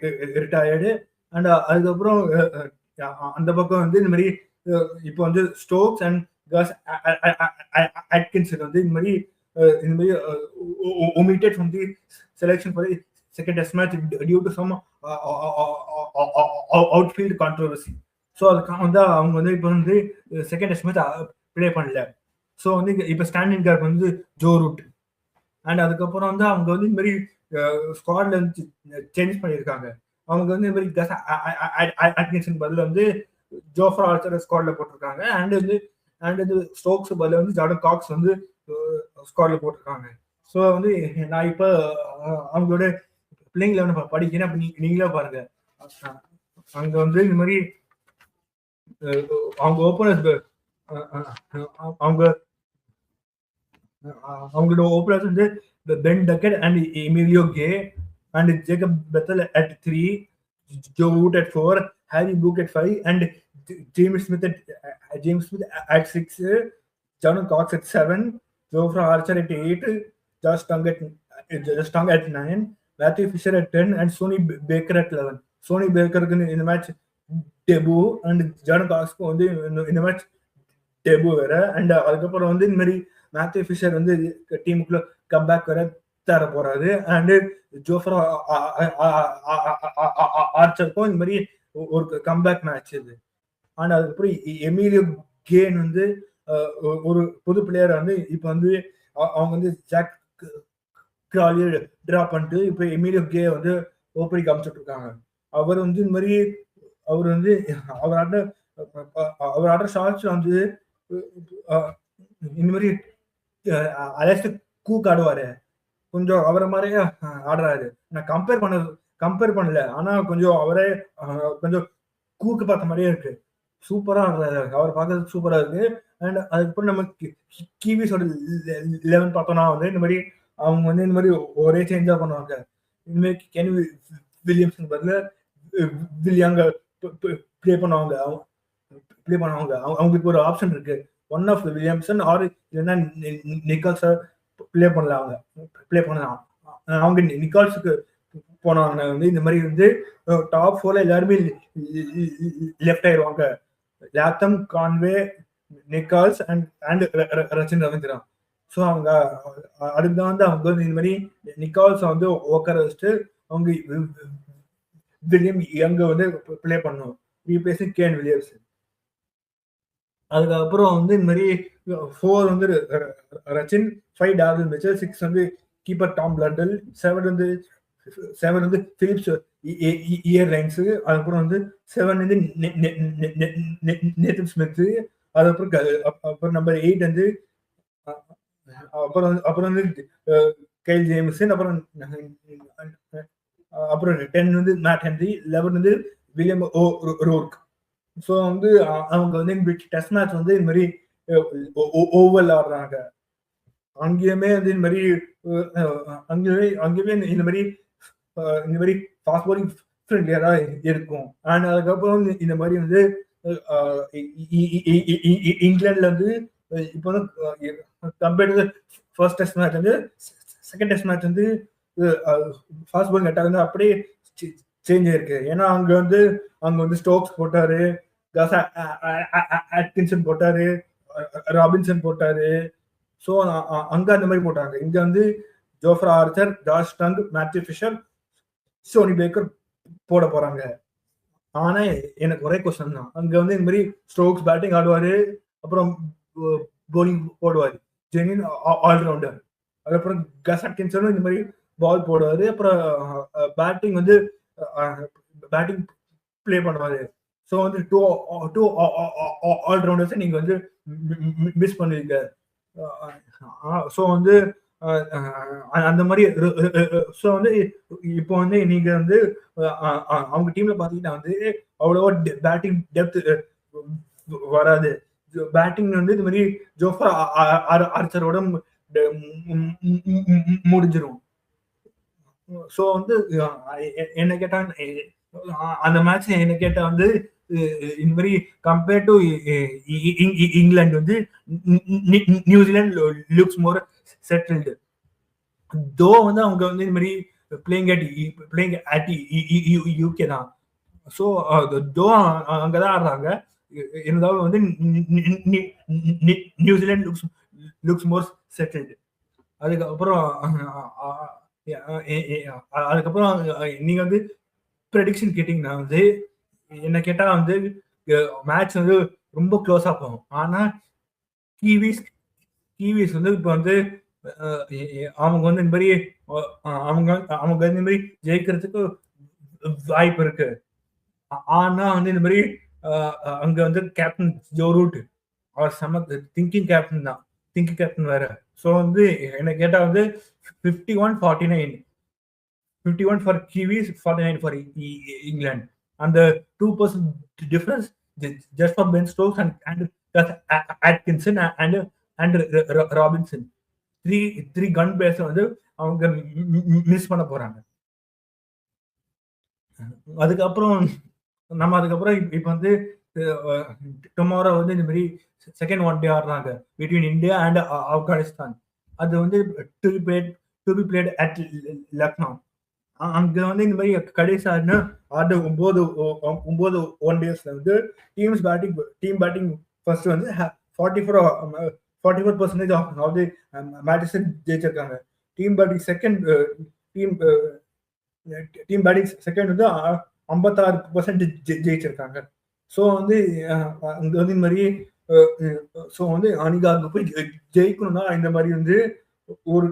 ரிட்டையர்டு. அண்ட் அதுக்கப்புறம் அந்த பக்கம் வந்து இந்த மாதிரி இப்போ வந்து ஸ்டோக்ஸ் அண்ட் கஸ் அட்கின்சன் வந்து இந்த மாதிரி omitted from the selection for the second test match due to some outfield controversy. So அதுக்காக வந்து அவங்க வந்து இப்போ வந்து செகண்ட் டெஸ்ட் மேட்ச் ப்ளே பண்ணல. ஸோ வந்து இப்போ ஸ்டாண்டிங் கார்டு வந்து ஜோ ரூட். அண்ட் அதுக்கப்புறம் வந்து அவங்க வந்து இந்த மாதிரி ஸ்குவாட்ல வந்து சேஞ்ச் பண்ணியிருக்காங்க. அவங்க வந்து இந்த மாதிரி கஸ் அட்கின்சன் பதில் வந்து ஜோஃப்ரா ஆர்ச்சர் ஸ்குவாட்ல போட்டிருக்காங்க. அண்ட் வந்து ஸ்டோக்ஸ் பதில் வந்து ஜார்டன் காக்ஸ் வந்து ஸ்குவாட்ல போட்டிருக்காங்க. ஸோ வந்து நான் இப்போ அவங்களோட பிள்ளைங்களை வந்து படிக்கிறேன். அப்ப நீங்களே பாருங்க, அங்க வந்து இந்த மாதிரி அவங்க ஓப்பனர்ஸ் அவங்களோட ஓப்பனர்ஸ் வந்து Ben Duckett and Emilio K and Jacob Bethel at 3, Joe Root at 4, Harry Brook at 5, and James Smith at 6, Jordan Cox at 7, Jofra Archer at 8, Josh Tongue at 9, Matthew Fisher at 10, and Sonny Baker at 11. Sonny Baker in the match debut and Jordan Cox in the match debut வேற. And அதுக்கப்புறம் வந்து இந்த மாதிரி Matthew Fisher வந்து டீமுக்குள்ள comeback வர தர போறாரு. And Jofra ஆர்ச்சருக்கும் இந்த மாதிரி ஒரு கம்பேக் மேட்ச் இது. அண்ட் அதுக்கப்புறம் எமிலியோ கேன் வந்து ஒரு புது பிளேயர் வந்து இப்போ வந்து அவங்க வந்து ஜாக் கிராலியை டிரா பண்ணிட்டு இப்போ எமிலியோ கே வந்து ஓப்பனிங் காமிச்சிட்டு இருக்காங்க. அவர் வந்து இந்த மாதிரி அவர் வந்து அவர் ஆடுற ஷார்ட்ஸ் வந்து இந்த மாதிரி அலெக்ஸ் கூக் ஆடுவாரு, கொஞ்சம் அவரை மாதிரியே ஆடுறாரு. நான் கம்பேர் பண்ணல, ஆனா கொஞ்சம் அவரே கொஞ்சம் கூக்கு பார்த்த மாதிரியே இருக்கு. சூப்பரா ஆடுறாரு, அவர் பார்க்கறதுக்கு சூப்பரா இருக்கு. அண்ட் அதுக்கப்புறம் நம்ம கிவிஸோட 11 பார்த்தோம்னா வந்து இந்த மாதிரி அவங்க வந்து இந்த மாதிரி ஒரே சேஞ்சா பண்ணுவாங்க. இந்த மாதிரி கென் வில்லியம்சன் பதில் வில்லியாங்க ப்ளே பண்ணுவாங்க. அவங்களுக்கு ஒரு ஆப்ஷன் இருக்கு, ஒன் ஆஃப் வில்லியம்சன் ஆர் இல்லைன்னா நிக்கல்ஸை ப்ளே பண்ணலாம். அவங்க நிக்கால்ஸுக்கு போனாங்க வந்து இந்த மாதிரி வந்து டாப் 4ல எல்லாருமே லெஃப்ட் ஆயிடுவாங்க. Latham, Conway, Nichols and Rachin Ravindra. So அவங்க அதுதான் வந்து அவங்க வந்து இந்த மாதிரி நிக்கால்ஸை வந்து உட்கார வச்சுட்டு அவங்க வில்லியம் யங்க வந்து ப்ளே பண்ணும், ரீப்ளேசிங் கேன் வில்லியம்ஸ். அதுக்கப்புறம் வந்து இந்த மாதிரி 4 வந்து ரச்சின், 5 டார்வின் மிச்சல், 6 வந்து கீப்பர் டாம் பிளண்டல், 7 வந்து பிலிப்ஸ் இயர் லைன்ஸ், அதுக்கப்புறம் வந்து 7 வந்து நேத்தன் ஸ்மித், அதுக்கப்புறம் நம்பர் 8 வந்து அப்புறம் வந்து கைல் ஜேம்சன், அப்புறம் 10 வந்து மேட் ஹென்ரி, 11 வந்து வில்லியம் ஓ ரோர்க். ஸோ வந்து அவங்க வந்து டெஸ்ட் மேட்ச் வந்து இந்த மாதிரி ஓவல் ஆடுறாங்க. அங்கேயுமே வந்து இந்த மாதிரி அங்கேயுமே இந்த மாதிரி இந்த மாதிரி ஃபாஸ்ட் பாலிங் ஃப்ரெண்ட்லியா தான் இருக்கும். அண்ட் அதுக்கப்புறம் இந்த மாதிரி வந்து இங்கிலாந்துல வந்து இப்போ வந்து compared to first test match வந்து செகண்ட் டெஸ்ட் மேட்ச் வந்து ஃபாஸ்ட் பாலிங் அட்டாக் வந்து அப்படியே சேஞ்ச் ஆயிருக்கு. ஏன்னா அங்க வந்து ஸ்டோக்ஸ் போட்டாரு, அட்கின்சன் போட்டாரு, ராபின்சன் போட்டாரு. ஸோ அங்க அந்த மாதிரி போட்டாங்க. இங்க வந்து Jofra Archer, George Stung, Matthew Fisher, Sonny Baker போட போறாங்க. ஆனா எனக்கு ஒரே கொஸ்டின் தான். அங்க வந்து இந்த மாதிரி ஸ்ட்ரோக்ஸ் பேட்டிங் ஆடுவாரு, அப்புறம் போலிங் போடுவாரு, ஜெனின் ஆல்ரவுண்டர். அதுக்கப்புறம் கஸ் அட்கின்சனும் இந்த மாதிரி பால் போடுவாரு, அப்புறம் பேட்டிங் வந்து பேட்டிங் பிளே பண்ணுவாரு. ஸோ வந்து டூ ஆல்ரவுண்டர்ஸ் நீங்க வந்து மிஸ் பண்ணுவீங்க. ஸோ வந்து அந்த மாதிரி ஸோ வந்து இப்போ வந்து நீங்க வந்து அவங்க டீம்ல பாத்தீங்கன்னா வந்து அவ்வளவா பேட்டிங் டெப்த் வராது. பேட்டிங் வந்து இந்த மாதிரி ஜோஃப்ரா ஆர்ச்சரோட முடிஞ்சிரும். ஸோ வந்து என்ன கேட்டா அந்த மேட்ச் என்ன கேட்டா வந்து இந்த மாதிரி கம்பேர் டு இங்கிலாந்து வந்து நியூசிலாந்து லுக்ஸ் மோர் செட்டில்டு. தோ வந்து அவங்க வந்து இந்த மாதிரி பிளேயிங் அட் யூகே தான். ஸோ தோ அங்கதான் ஆடுறாங்க. இருந்தாலும் வந்து நியூசிலாந்து லுக்ஸ் மோர் செட்டில்டு. அதுக்கப்புறம் நீங்க வந்து ப்ரெடிக்ஷன் கேட்டீங்கன்னா வந்து என்ன கேட்டா வந்து மேட்ச் வந்து ரொம்ப க்ளோஸா போகும். ஆனா கிவிஸ் வந்து இப்ப வந்து அவங்க வந்து இந்த மாதிரி அவங்க இந்த மாதிரி ஜெயிக்கிறதுக்கு வாய்ப்பு இருக்கு. ஆனா வந்து இந்த மாதிரி அங்க வந்து கேப்டன் ஜோ ரூட் அவர் செம திங்கிங் கேப்டன் தான், திங்கிங் கேப்டன் வேற. ஸோ வந்து என்ன கேட்டா வந்து 51-49, 51 for Kiwis, 49 for England. And the 2% difference just for Ben Stokes and Atkinson and Robinson. Three gun players வந்து அவங்க மிஸ் பண்ண போறாங்க. அதுக்கப்புறம் இப்ப வந்து டுமாரோ வந்து இந்த மாதிரி செகண்ட் ஒன் டே ஆடுறாங்க பிட்வீன் இந்தியா அண்ட் ஆப்கானிஸ்தான். அது வந்து to B plate at Lucknow. அங்க வந்து இந்த மாதிரி கடைசி ஆடின 9 ஒன் டேஸ்ல வந்து டீம் பேட்டிங் ஃபர்ஸ்ட் வந்து 44% ஆஃப் தி மேட்சஸ் ஜெயிச்சிருக்காங்க. டீம் பேட்டிங் செகண்ட் வந்து 56% ஜெயிச்சிருக்காங்க. ஸோ வந்து அங்க வந்து இந்த மாதிரி ஸோ வந்து அன்னைக்கு அங்க போய் ஜெயிக்கணும்னா இந்த மாதிரி வந்து ஒரு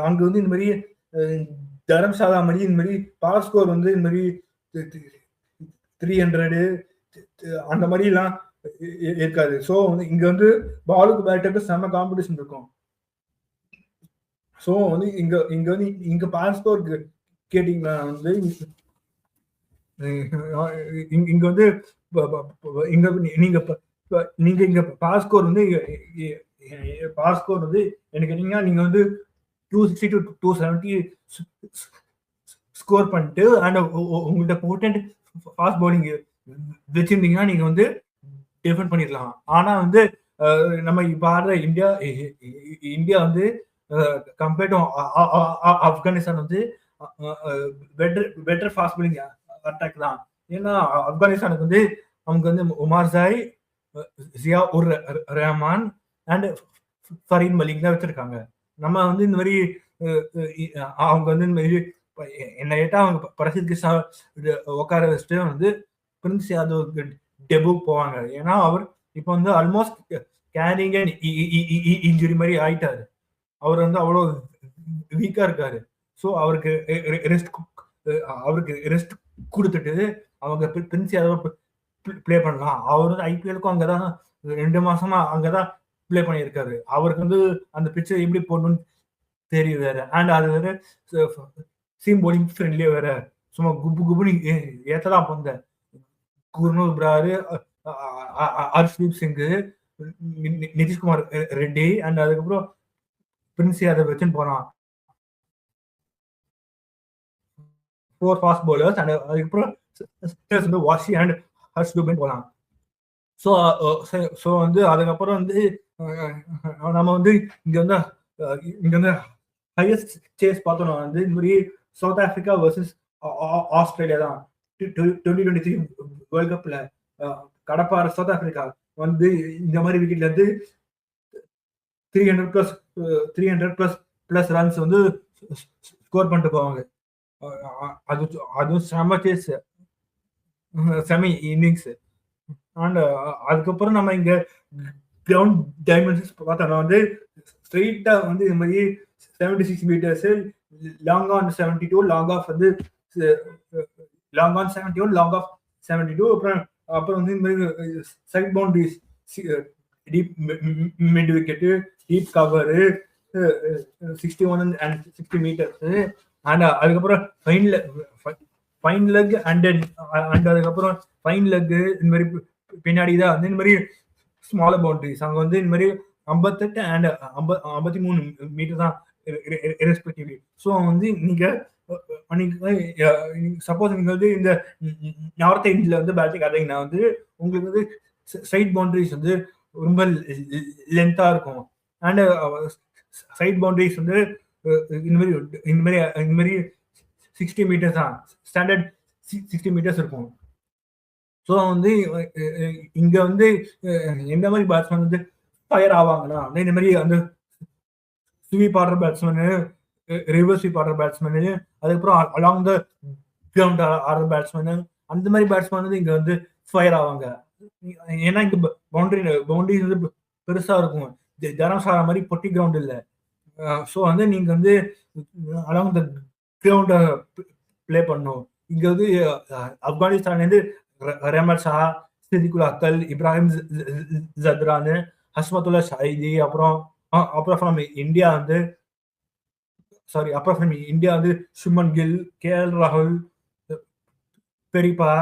அங்க வந்து இந்த மாதிரி தரம்சாலா மாதிரி இந்த மாதிரி பாஸ் ஸ்கோர் வந்து இந்த மாதிரி 300 அந்த மாதிரி எல்லாம் இருக்காது. ஸோ வந்து இங்க வந்து பாலுக்கு பேட்டருக்கு செம்ம காம்படிஷன் இருக்கும். ஸோ வந்து இங்க பாஸ் ஸ்கோர் கேட்டீங்கன்னா வந்து இங்க வந்து நீங்க இங்க பாஸ் ஸ்கோர் வந்து என்ன கேட்டீங்கன்னா நீங்க வந்து 260 to 270 ஸ்கோர் பண்ணிட்டு அண்ட் உங்கள்ட்ட போட்டன்ட் ஃபாஸ்ட் பவுலிங் வச்சிருந்தீங்கன்னா நீங்க வந்து டிஃபெண்ட் பண்ணிடலாம். ஆனா வந்து நம்ம இப்ப ஆடுற இந்தியா வந்து கம்பேர்ட் டு ஆப்கானிஸ்தான் வந்து பெட்டர் ஃபாஸ்ட் பவுலிங் அட்டாக் தான். ஏன்னா ஆப்கானிஸ்தானுக்கு வந்து அவங்க வந்து உமார் ஜாய், ஜியா உர் ரஹ்மான் அண்ட் ஃபரீத் மலிக் தான் வச்சிருக்காங்க. நம்ம வந்து இந்த மாதிரி அவங்க வந்து இந்த மாதிரி என்ன கேட்டா அவங்க பிரசித் கிருஷ்ணா உட்கார வச்சுட்டு வந்து பிரின்ஸ் யாதவ் டெபுக்கு போவாங்க. ஏன்னா அவர் இப்போ வந்து ஆல்மோஸ்ட் கேரிங் அண்ட் இன்ஜுரி மாதிரி ஆயிட்டாரு. அவர் வந்து அவ்வளோ வீக்கா இருக்காரு. ஸோ அவருக்கு ரெஸ்ட் கொடுத்துட்டு அவங்க பிரின்ஸ் யாதவ் பிளே பண்ணலாம். அவர் வந்து ஐபிஎலுக்கும் அங்கதான் 2 மாசமா அங்கதான் பிளே பண்ணியிருக்காரு. அவருக்கு வந்து அந்த பிக்சர் எப்படி போடணும்னு தெரியும் வேற. அண்ட் அது வேற சீம் போலிங் ஃப்ரெண்ட்லியே வேற. சும்மா குபுன்னு ஏத்தலாம் போந்த குர்னூர் பிராரு, ஹர்ஷ்தீப் சிங், நிதிஷ்குமார் ரெட்டி அண்ட் அதுக்கப்புறம் பிரின்ஸ் யாதவ் வச்சுன்னு போனான். 4 ஃபாஸ்ட் பவுலர்ஸ் அண்ட் அதுக்கப்புறம் வாஷி அண்ட் ஹர்ஷ் தூபன் போலாம். ஸோ வந்து அதுக்கப்புறம் வந்து நம்ம வந்து இங்க வந்து ஹையஸ்ட் சேஸ் பார்த்தோம்னா வந்து இந்த மாதிரி சவுத் ஆப்பிரிக்கா வர்சஸ் ஆஸ்திரேலியா தான் 2023 வேர்ல்ட் கப்ல கடப்பார சவுத் ஆப்பிரிக்கா வந்து இந்த மாதிரி விக்கெட்ல இருந்து 300+ ரன்ஸ் வந்து ஸ்கோர் பண்ணிட்டு போவாங்க. அதுவும் செம சேஸ், செமி இன்னிங்ஸ். அண்ட் அதுக்கப்புறம் நம்ம இங்க கிரவுண்ட் டைமென்ஷன்ஸ் பார்த்தோம்னா வந்து ஸ்ட்ரெயிட்டா வந்து இது மாதிரி 76 meters, long on 72, long off வந்து லாங் ஆன் 71, லாங் ஆஃப் 72. அப்புறம் வந்து இந்த மாதிரி side boundaries, deep mid wicket, deep cover 61 and 60 meters. And அதுக்கப்புறம் ஃபைன் லெக் அண்ட் அதுக்கப்புறம் ஃபைன் லெக் இந்த மாதிரி பின்னாடி தான் வந்து இந்த மாதிரி ஸ்மாலர் பவுண்டரிஸ். அங்கே வந்து இந்த மாதிரி 58 and 53 மீட்டர் தான் ரெஸ்பெக்டிவ்லி. ஸோ வந்து நீங்க சப்போஸ் நீங்க வந்து இந்த நார்த் இந்தியில வந்து பேட்டிங் ஆடிங்கன்னா வந்து உங்களுக்கு வந்து சைட் பவுண்டரிஸ் வந்து ரொம்ப லென்த்தா இருக்கும். அண்ட் சைட் பவுண்டரிஸ் வந்து இந்த மாதிரி 60 மீட்டர்ஸ் தான், ஸ்டாண்டர்ட் 60 மீட்டர்ஸ் இருக்கும். ஸோ வந்து இங்க வந்து எந்த மாதிரி பேட்ஸ்மேன் வந்து ஃபயர் ஆவாங்கன்னா இந்த மாதிரி அந்த ஸ்வீப் ஆடுற பேட்ஸ்மேனு, ரிவர்ஸ் ஸ்வீப் ஆடுற பேட்ஸ்மேனு, அதுக்கப்புறம் அலாங் த கிரவுண்ட் ஆடுற பேட்ஸ்மேனு, அந்த மாதிரி பேட்ஸ்மேன் வந்து இங்க வந்து ஃபயர் ஆவாங்க. ஏன்னா இங்க பவுண்டரி வந்து பெருசா இருக்கும், தரம்சாலா மாதிரி பொட்டி கிரவுண்ட் இல்லை. ஸோ வந்து நீங்க வந்து அலாங் த கிரவுண்ட பிளே பண்ணும். இங்க வந்து ஆப்கானிஸ்தான்லேருந்து ரஹமத் ஷா, சிதிகுல் அத்தல், இப்ராஹிம் ஜத்ரான், ஹஸ்மத்துல்லா ஷாஹிதி, அப்புறம் இந்தியா வந்து சுமன் கில், கேஎல் ராகுல், பெரிப்பா,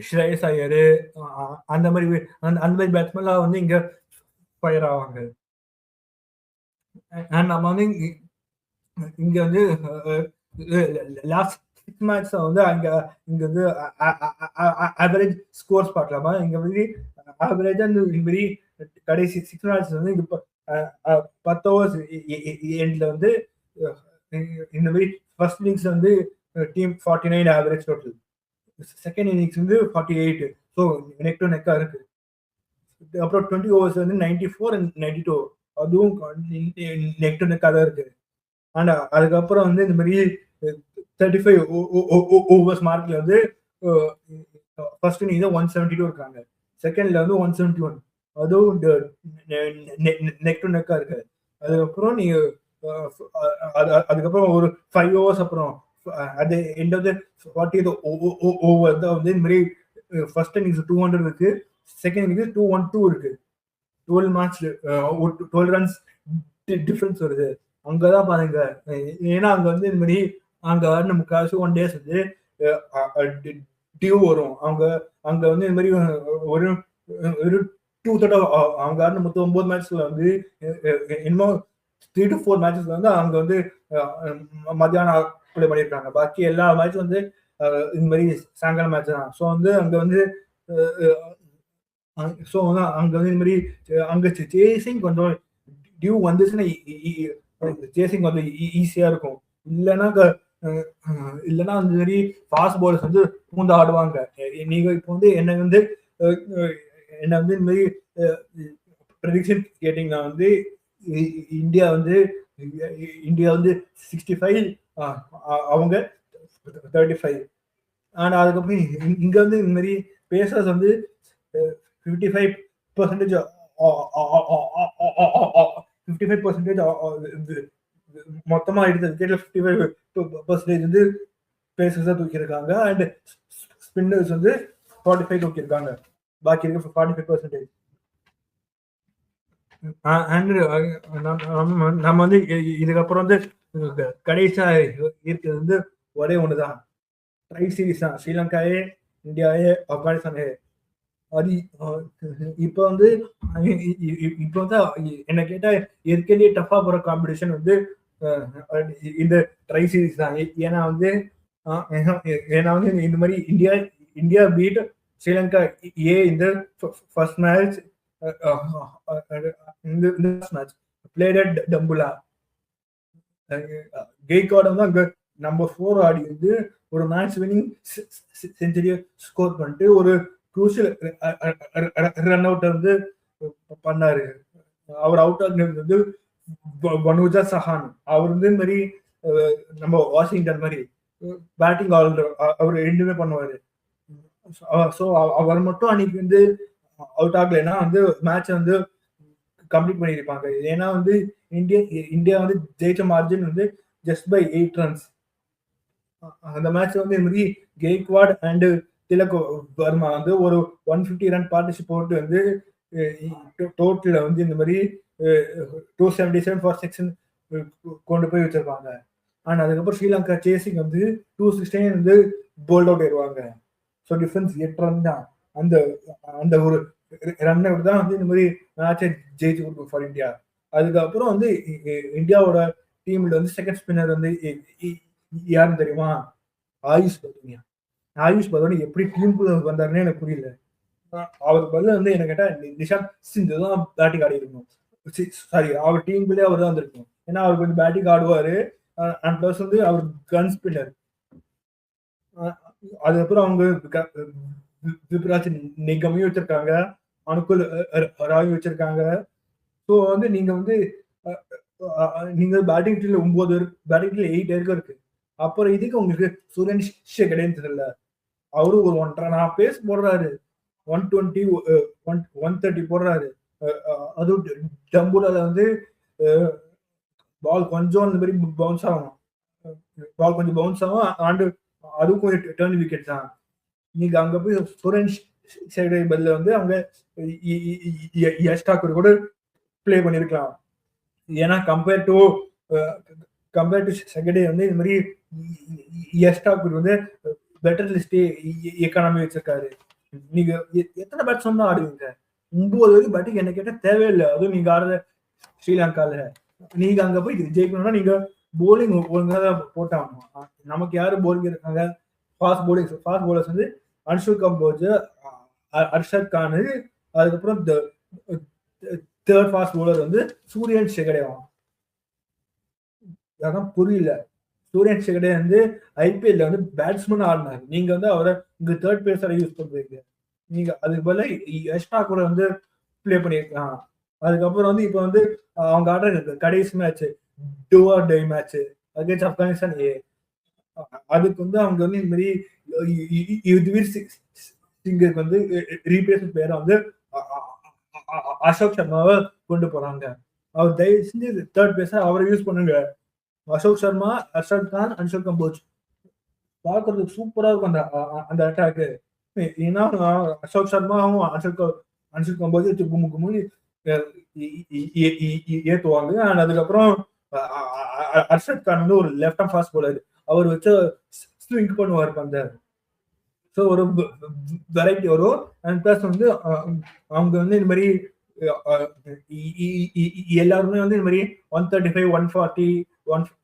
ஸ்ரேயஸ் ஐயர், அந்த மாதிரி பேட்ஸ்மேன்லாம் வந்து இங்க ஃபயர் ஆவாங்க. நம்ம வந்து இங்க வந்து லாஸ்ட் 6 மேட்ச் வந்து இங்க வந்து ஆவரேஜ் ஸ்கோர்ஸ் பார்க்கலாமா? இங்க வந்து ஆவரேஜா இந்த மாதிரி கடைசி 6 மேட்ச் வந்து இங்க 10 ஓவர்ஸ் எண்ட்ல வந்து இந்த மாதிரி ஃபர்ஸ்ட் இன்னிங்ஸ் வந்து team 49 average total, second innings வந்து 48. ஸோ நெக் டு நெக்கா இருக்கு. அப்புறம் 20 ஓவர்ஸ் வந்து 94 and 92, அதுவும் நெக் டு நெக்கா தான் இருக்கு. அண்ட் அதுக்கப்புறம் வந்து இந்த மாதிரி 35 ஓவர்ஸ் மார்க்ல வந்து ஃபர்ஸ்ட் இன்னிங்ஸ் 172 இருக்காங்க, செகண்ட்ல வந்து 171, அதுவும் நெக் டு நெக்கா இருக்கு. அதுக்கப்புறம் ஒரு 5 ஓவர்ஸ் அப்புறம் அது end of the 40th over தான் வந்து இந்த மாதிரி ஃபர்ஸ்ட் இன்னிங்ஸ் 200 இருக்கு, செகண்ட் இன்னிங்ஸ் 212 இருக்கு. 12 ரன்ஸ் டிஃபரன்ஸ் வருது. அங்கதான் பாருங்க, ஏன்னா அங்க வந்து இந்த மாதிரி அங்க முக்காசு 1 டேஸ் வந்து டியூ வரும். அங்க வந்து இந்த மாதிரி ஒரு 2/3 அவங்க ஆடின மொத்தம் 9 மேட்ச்ல வந்து இன்னும் 3 to 4 மேட்சஸ்ல வந்து அங்க வந்து மத்தியானம் பிளே பண்ணியிருக்காங்க. பாக்கி எல்லா மேட்சும் வந்து இந்த மாதிரி சாயங்காலம் மேட்ச் தான். ஸோ வந்து அங்க வந்து அங்க வந்து இந்த மாதிரி அங்க சேசிங் கொஞ்சம் டியூ வந்துச்சுன்னா சேசிங் கொஞ்சம் ஈஸியா இருக்கும். இல்லைன்னா அந்த மாதிரி ஃபாஸ்ட் பாலர்ஸ் வந்து பூந்து ஆடுவாங்க. நீங்க இப்போ வந்து என்ன வந்து இந்த மாதிரி ப்ரெடிக்ஷன் கேட்டீங்கன்னா வந்து இந்தியா வந்து 65, அவங்க 35. ஆனா அதுக்கப்புறம் இங்க வந்து இந்த மாதிரி பேசர்ஸ் வந்து 55% மொத்தமா எடுத்த விக்கெட்ல 55% வந்து பேசர்ஸ் தான் தூக்கியிருக்காங்க. அண்ட் ஸ்பின்னர்ஸ் வந்து 45 தூக்கியிருக்காங்க. பாக்கி இருக்க 45%. நம்ம வந்து இதுக்கப்புறம் வந்து கடைசியா இருக்கிறது வந்து ஒரே ஒண்ணுதான், ட்ரை சீரீஸ் தான். ஸ்ரீலங்காவே இந்தியாவே ஆப்கானிஸ்தானே அது இப்ப வந்து இப்ப வந்து என்ன கேட்டா இருக்கே டஃபா போற காம்படிஷன் வந்து இந்த ட்ரை சீரிஸ் தான். ஏன்னா வந்து ஏன்னா வந்து இந்த மாதிரி இந்தியா இந்தியா பீட் ஸ்ரீலங்கா இந்த ஃபர்ஸ்ட் மேட்ச் இந்த மேட்ச் பிளேட் அட் டம்புலா. கெய்க்வாட் வந்து அங்க நம்பர் 4 ஆடி வந்து ஒரு மேட்ச் வினிங் செஞ்சுரியை ஸ்கோர் பண்ணிட்டு ஒரு குரூஷியல் ரன் அவுட் வந்து பண்ணாரு. அவர் அவுட் ஆகுனது வந்து வனுஜா சஹான். அவர் வந்து இந்த மாதிரி நம்ம வாஷிங்டன் மாதிரி பேட்டிங் ஆல்ரவுண்டர், அவர் ரெண்டுமே பண்ணுவாரு. ஸோ அவர் மட்டும் அன்னைக்கு வந்து அவுட் ஆகலைன்னா வந்து மேட்ச் வந்து கம்ப்ளீட் பண்ணியிருப்பாங்க. ஏன்னா வந்து இந்தியா வந்து ஜெயிச்ச மார்ஜின் வந்து ஜஸ்ட் பை 8 ரன்ஸ். அந்த மேட்ச் வந்து இந்த மாதிரி கெய்க்வாட் அண்ட் திலக் வர்மா வந்து ஒரு 150 ரன் பார்ட்னர்ஷிப் போட்டு வந்து டோட்டல வந்து இந்த மாதிரி 277 ஃபார் 6 கொண்டு போய் வச்சிருப்பாங்க. அண்ட் அதுக்கப்புறம் ஸ்ரீலங்கா சேசிங் வந்து 269 வந்து போல்ட் அவுட் ஆயிடுவாங்க. ஸோ டிஃபரன்ஸ் 8 ரன் தான். அந்த அந்த ஒரு ரன் அவுட் தான் வந்து இந்த மாதிரி மேட்சை ஜெயிச்சு கொடுக்கும் ஃபார் இந்தியா. அதுக்கப்புறம் வந்து இந்தியாவோட டீம்ல வந்து செகண்ட் ஸ்பின்னர் வந்து யாருன்னு தெரியுமா? ஆயுஷ் பதோனியா. ஆயுஷ் பதோனி எப்படி டீமுக்குள்ள வந்தாருன்னு எனக்கு புரியல. அவருக்கு பதில் வந்து என்ன கேட்டா நிஷாந்த் சிந்து தான் பேட்டிங் ஆடி இருக்கணும். சாரி, அவர் டீமுக்குள்ளே அவர் தான் வந்திருக்கணும். ஏன்னா அவர் கொஞ்சம் பேட்டிங் ஆடுவாரு. அண்ட் பிளஸ் வந்து அவர் கன் ஸ்பின்னர். அதுக்கப்புறம் அவங்க விப்ராஜ் நிகமையும் வச்சிருக்காங்க, அனுகுல் ராயும் வச்சிருக்காங்க. ஸோ வந்து நீங்க வந்து நீங்க பேட்டிங் டீம்ல 9 பேட்டிங் டீம்ல 8 இருக்கு. அப்புறம் இதுக்கு உங்களுக்கு சுரேஷ் கிடையாது தெரியல. அவரு ஒரு 1.5 பேஸ் போடுறாரு, 120 130 போடுறாரு. அதுவும் டம்புலால வந்து பால் கொஞ்சம் இந்த மாதிரி பவுன்ஸ் ஆகும், பால் கொஞ்சம் பவுன்ஸ் ஆகும். ஆண்டு அதுவும் கொஞ்சம் டர்ன் விக்கெட் தான். நீங்க அங்க போய் சுரேஷ் பதில வந்து அவங்க யஷ் தாக்கூர் கூட பிளே பண்ணிருக்கலாம். ஏன்னா கம்பேர் டு செகண்டே வந்து இந்த மாதிரி யஷ் தாக்கூர் வந்து பெட்டர் லிஸ்ட் எக்கானமி வச்சிருக்காரு. நீங்க எத்தனை பேட்ஸ்மேன் தான் ஆடுவீங்க? 9 வரைக்கும் பேட்டிங் என்ன கேட்டா தேவையில்லை. அதுவும் நீங்க ஆடுற ஸ்ரீலங்கால நீங்க அங்க போய் ஜெயிக்கணும்னா நீங்க போலிங் ஒழுங்காக போட்டாகணும். நமக்கு யாரு போலிங் இருக்காங்க? ஃபாஸ்ட் போலர்ஸ் வந்து அன்ஷுல் கம்போஜ், அர்ஷத் கான், அதுக்கப்புறம் தேர்ட் ஃபாஸ்ட் போலர் வந்து சூரியன் ஷெகடேவான். அதான் புரியல. சூரியன் ஷெகடே வந்து ஐபிஎல்ல வந்து பேட்ஸ்மேன் ஆடினாரு. நீங்க வந்து அவரை இங்க தேர்ட் பேஸரை யூஸ் பண்றீங்க. நீங்க அதுக்கு பதில யஷ்னா கூட வந்து பிளே பண்ணிருக்கலாம். அதுக்கப்புறம் வந்து இப்ப வந்து அவங்க ஆடுற கடைசி match do or die match against Afghanistan அதுக்கு வந்து அவங்க வந்து இந்த மாதிரி யுத்வீர் சிங்கருக்கு வந்து ரீப்ளேஸ்மெண்ட் பேரை வந்து அசோக் சர்மாவை கொண்டு போறாங்க. அவர் தயவு செஞ்சு தேர்ட் பேஸா அவரை யூஸ் பண்ணுங்க. அசோக் சர்மா, அர்ஷத் கான், அன்ஷுல் கம்போஜ் பார்க்கறதுக்கு சூப்பரா இருக்கும் அந்த அட்டாக்கு. ஏன்னா அசோக் சர்மாவும் அன்ஷுல் கம்போஜ் கும்மு ஏத்துவாங்க. அதுக்கப்புறம் அர்ஷத் கான் வந்து ஒரு லெஃப்ட் ஆர்ம் ஃபாஸ்ட் போலர், அவர் வச்சு ஸ்விங் பண்ணுவார் அந்த. ஸோ ஒரு வெரைட்டி வரும். அண்ட் பிளஸ் வந்து அவங்க வந்து இந்த மாதிரி எல்லாருமே வந்து இந்த மாதிரி 135 140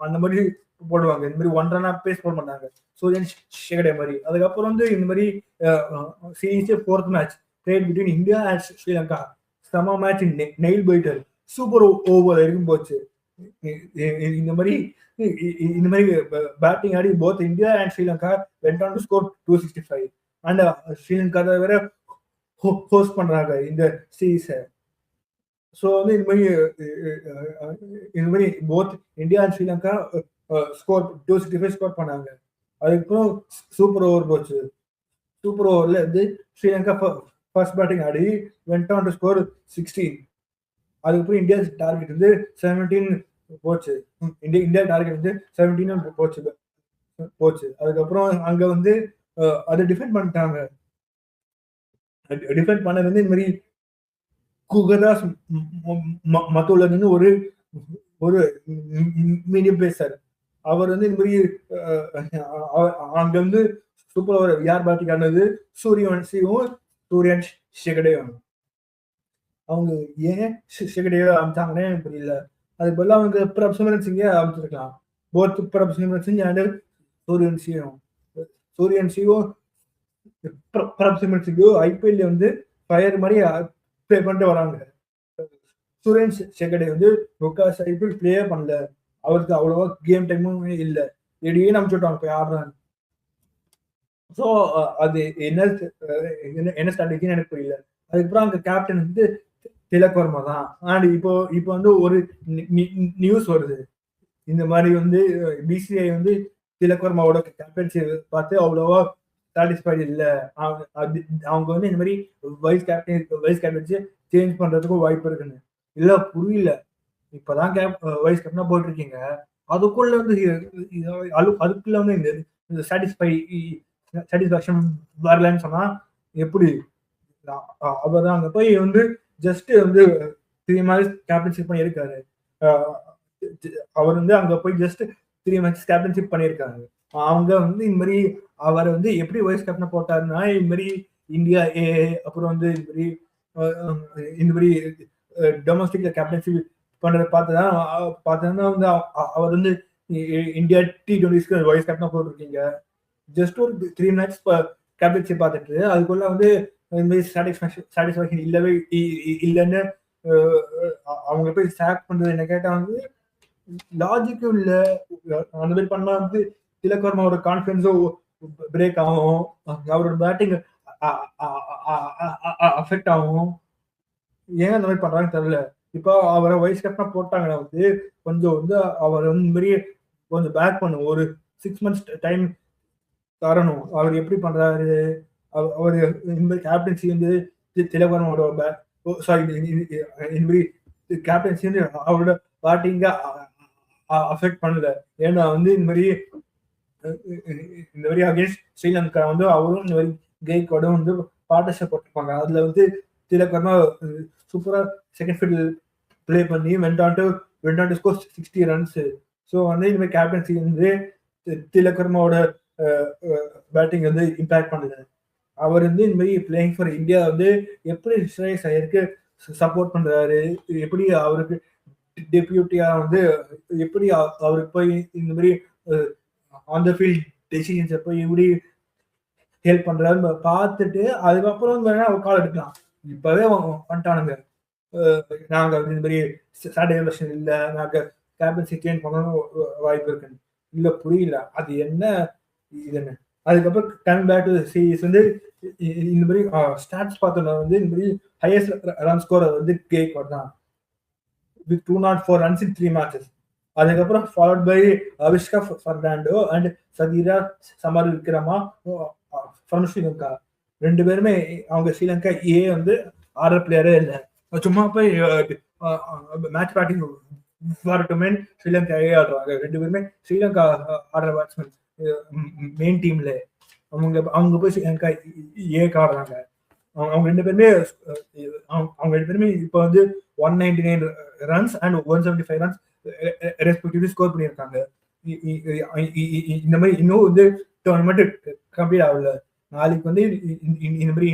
அந்த மாதிரி போடுவாங்க. இந்த மாதிரி 1 ரன் பேஸ் போட மாட்டாங்க சூரியன் ஷெகடே மாதிரி. அதுக்கப்புறம் வந்து இந்த மாதிரி series 4th match plate between India and Sri Lanka. செம மேட்ச், நெயில் பைட்டர், சூப்பர் ஓவர் இருக்கும் போச்சு. இந்த மாதிரி batting Aadi both India and Sri Lanka went on to score 265. And Sri Lanka வேற ஹோஸ்ட் பண்றாங்க இந்த சீரீஸை. ஸோ வந்து இந்த மாதிரி both India and Sri Lanka score 265 score பண்ணாங்க. அதுக்கப்புறம் சூப்பர் ஓவர் போச்சு. சூப்பர் ஓவர்ல வந்து Sri Lanka first batting Aadi went on to score 16. அதுக்கப்புறம் இந்தியா டார்கெட் வந்து 17 போச்சு. இந்தியா டார்கெட் வந்து 17 போச்சு. அதுக்கப்புறம் அங்க வந்து அதை டிஃபெண்ட் பண்ணிட்டாங்க. டிஃபெண்ட் பண்ணது வந்து இந்த மாதிரி குகதாஸ் மத்தூலன்னு ஒரு மீடியம் பேசர். அவர் வந்து இந்த மாதிரி அங்க வந்து சூப்பர் ஓவர் யார் பேட்டிங் ஆனது? சூரியவன்சியும் சூரியன் ஷெகடேவும். அவங்க ஏன் ஷெகடேவை அமைச்சாங்கன்னே எனக்கு புரியல. அதுக்கு பதிலாக அவங்க பிரப் சிம்ரன் சிங்கை அமைச்சிருக்கலாம். போத் பிரப் சிம்ரன் சிங் அண்ட் சூரியன் சியும் பிரப் சிம்ரன் சிங்கும் ஐபிஎல்ல வந்து ஃபயர் மாதிரி ப்ளே பண்ணிட்டு வராங்க. சூரியன் ஷெகடே வந்து முக்காசி ஐபிஎல் பிளே பண்ணல. அவருக்கு அவ்வளவா கேம் டைமும் இல்லை. இடையே நம்பிச்சுட்டாங்க போய் ஆடுறாங்க. ஸோ அது என்ன ஸ்ட்ராட்டஜின்னு எனக்கு புரியல. அதுக்கப்புறம் அங்க கேப்டன் வந்து திலக் வர்மா தான். அண்ட் இப்போ வந்து ஒரு நியூஸ் வருது, இந்த மாதிரி வந்து பிசிஐ வந்து திலக் வர்மாவோட கேப்டன்சி பார்த்து அவ்வளவா சாட்டிஸ்ஃபைடு இல்லை. அவங்க வந்து இந்த மாதிரி வைஸ் கேப்டன்சி சேஞ்ச் பண்றதுக்கும் வாய்ப்பு இருக்குன்னு. இல்ல புரியல, இப்பதான் வைஸ் கேப்டனா போயிட்டு இருக்கீங்க, அதுக்குள்ள வந்து அதுக்குள்ள வந்து இந்த சாட்டிஸ்பாக்சன் வரலன்னு சொன்னா எப்படி? அவர் அங்க போய் வந்து ஜஸ்ட் வந்து 3 matches கேப்டன்ஷிப் பண்ணியிருக்காரு. அவர் வந்து அங்க போய் ஜஸ்ட் 3 matches கேப்டன்ஷிப் பண்ணியிருக்காரு. அவங்க வந்து இந்த மாதிரி அவர் வந்து எப்படி வைஸ் கேப்டனா போட்டாருன்னா, இந்த மாதிரி இந்தியா ஏ, அப்புறம் வந்து இந்த மாதிரி டொமஸ்டிக்ல கேப்டன்ஷிப் பண்றதை பார்த்தா வந்து அவர் வந்து இந்தியா T20 வைஸ் கேப்டனா போட்டிருக்கீங்க. ஜஸ்ட் ஒரு 3 matches கேப்டன்ஷிப் பார்த்துட்டு அதுக்குள்ள வந்து இந்த மாதிரி சாட்டிஸ்ஃபேக்ஷன் இல்லவே இல்லைன்னு அவங்க போய் ஸ்டாக் பண்றது என்ன கேட்டா வந்து லாஜிக்கும் இல்லை. அந்த மாதிரி பண்ணா வந்து திலக் வர்மாவோட கான்ஃபிடன்ஸும் பிரேக் ஆகும், அவரோட பேட்டிங் அஃபெக்ட் ஆகும். ஏன் அந்த மாதிரி பண்றாங்கன்னு தெரியல. இப்போ அவரை வைஸ் கேப்டனா போட்டாங்கன்னா வந்து கொஞ்சம் வந்து அவர் வந்து இந்த மாதிரி கொஞ்சம் பேக் பண்ணும், ஒரு 6 months டைம் தரணும். அவர் எப்படி பண்றாரு? அவர் இந்த மாதிரி கேப்டன்சி வந்து திலக் வர்மாவோட இந்த மாதிரி கேப்டன்சி வந்து அவரோட பேட்டிங்க அஃபெக்ட் பண்ணல. ஏன்னா வந்து இந்த மாதிரி அகேன்ஸ்ட் ஸ்ரீலங்கா வந்து அவரும் இந்த மாதிரி கெய்க்வாடும் வந்து பார்ட்னர்ஷிப் போட்டிருப்பாங்க. அதுல வந்து திலக் வர்மா சூப்பரா செகண்ட் ஃபீல்ட் பிளே பண்ணி went on to score 60 runs. So வந்து இந்த மாதிரி கேப்டன்சி வந்து திலக் வர்மாவோட பேட்டிங் வந்து இம்பாக்ட் பண்ணுது. அவர் வந்து இந்த மாதிரி பிளேயிங் ஃபார் இந்தியா வந்து எப்படி ஸ்ரேயஸ் ஐயருக்கு சப்போர்ட் பண்றாரு, எப்படி அவருக்கு டெபியூட்டியா வந்து எப்படி அவருக்கு போய் இந்த மாதிரி ஆன் த ஃபீல்ட் டெசிஷன்ஸ் போய் எப்படி ஹெல்ப் பண்றாருன்னு பார்த்துட்டு அதுக்கப்புறம் வேணா அவர் கால் எடுக்கலாம். இப்பவே வந்துட்டானுங்க, நாங்க இந்த மாதிரி சாட்டர்டே வெர்ஷன் இல்லை, நாங்க கேப்டன்சி சேஞ்ச் பண்ணணும் வாய்ப்பு இருக்குன்னு. இல்ல புரியல அது என்ன இது என்ன. அதுக்கப்புறம் கமிங் பேக் டு சீரிஸ் வந்து இந்த மாதிரி ஸ்டாட்ஸ் பார்த்தோம்னா வந்து இந்த மாதிரி ஹையஸ்ட் ரன் ஸ்கோர் வந்து கேக்வாட் தான் with 204 runs in 3 matches. அதுக்கப்புறம் followed by Avishka Fernando and Sadeera Samarawickrama from Sri Lanka. 2 பேருமே அவங்க ஸ்ரீலங்கா ஏ வந்து ஆர்டர் பிளேயரே இல்லை, சும்மா போய் மேட்ச் பேட்டிங் வரட்டுமே ஸ்ரீலங்கா ஏ ஆடுறாங்க. 2 பேருமே ஸ்ரீலங்கா ஆடுற பேட்ஸ்மேன் மெயின் டீம்ல அவங்க போய் ஸ்ரீலங்கா ஏக்கு ஆடுறாங்க. அவங்க 2 பேருமே இப்போ வந்து 199 runs and 175 runs respectively score பண்ணியிருக்காங்க. இந்த மாதிரி இன்னும் வந்து டோர்னமெண்ட் கம்ப்ளீட் ஆகல. நாளைக்கு வந்து இந்த மாதிரி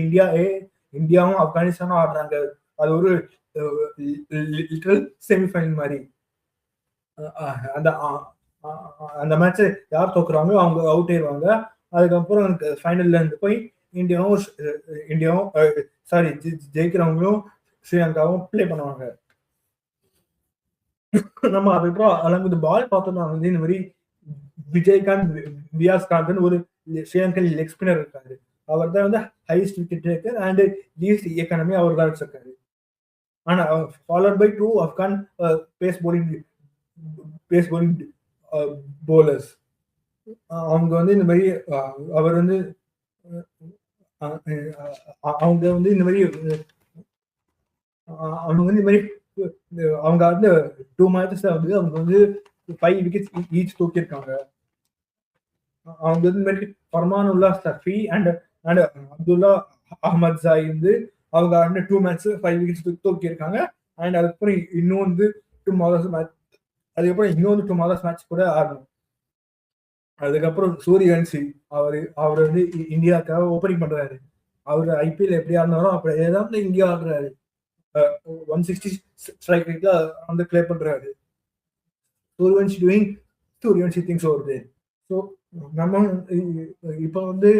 இந்தியாவும் ஆப்கானிஸ்தானும் ஆடுறாங்க. அது ஒரு லிட்டரல் செமிஃபைனல் மாதிரி. அந்த மேட்ச் யார் தோக்குறாங்களோ அவங்க அவுட் ஆயிடுவாங்க. அதுக்கப்புறம் ஃபைனல்ல இருந்து போய் இந்தியாவும் ஜெயிக்கிறவங்களும் ஸ்ரீலங்காவும் பிளே பண்ணுவாங்க. நம்ம அதுக்கப்புறம் அலங்கு பால் பார்த்தோம்னா வந்து இந்த மாதிரி விஜயகாந்த் வியாஸ்காந்த் ஒரு ஸ்ரீலங்கன் லெக் ஸ்பின்னர் இருக்காரு. அவர் தான் வந்து highest wicket taker and least economy அவர் தான் வச்சிருக்காரு. ஆனா followed by 2 Afghan pace bowling bowlers. அவங்க வந்து இந்த மாதிரி அவர் வந்து அவங்க வந்து இந்த மாதிரி அவங்க வந்து 2 matches வந்து அவங்க வந்து 5 wickets ஈச் தூக்கியிருக்காங்க. அவங்க வந்து இந்த மாதிரி ஃபர்மானுல்லா சஃபி அண்ட் அப்துல்லா அஹமத் ஜாய் வந்து அவங்க வந்து 2 matches 5 wickets தூக்கியிருக்காங்க. அண்ட் அதுக்கப்புறம் இன்னும் வந்து 2 matches மேட்ச் கூட ஆடணும். அதுக்கப்புறம் சூரியவன்சி அவர் வந்து இந்தியாவுக்காக ஓப்பனிங் பண்றாரு. அவர் ஐபிஎல் எப்படி ஆடினாரோ அப்படி ஏதாவது இந்தியா ஆடுறாரு. 160 ஸ்ட்ரைக் ரேட்ல வந்து பிளே பண்றாரு. சூரியவன்சி டூயிங் சூரியவன்சி திங்ஸ் வருது. ஸோ நம்ம இப்ப வந்து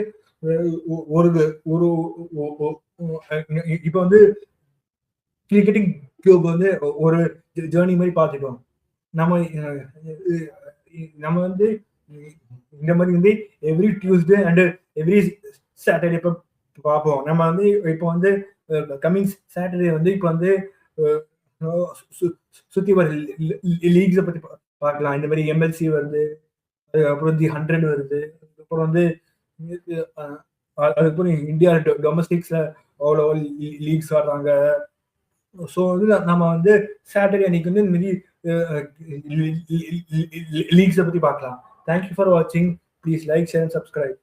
ஒரு ஒரு இப்ப வந்து கிரிக்கெட்டிங் கியூப் வந்து ஒரு ஜேர்னி மாதிரி பார்த்துட்டோம். நம்ம நம்ம வந்து இந்த மாதிரி வந்து every Tuesday and every Saturday இப்போ பார்ப்போம். நம்ம வந்து இப்போ வந்து கம்மிங் சாட்டர்டே வந்து இப்போ வந்து சுற்றி வர லீக்ஸை பற்றி பார்க்கலாம். இந்த மாதிரி எம்எல்சி வருது, அதுக்கப்புறம் தி 100 வருது, அதுக்கப்புறம் வந்து அதுக்கப்புறம் இந்தியா டொமஸ்டிக்ஸ்ல அவ்வளோ லீக்ஸ் ஆடுறாங்க. ஸோ வந்து நம்ம வந்து சாட்டர்டே அன்னைக்கு வந்து இந்த மாதிரி லீக்ஸை பற்றி பார்க்கலாம். தேங்க்யூ ஃபார் வாட்சிங். Please like, share and subscribe.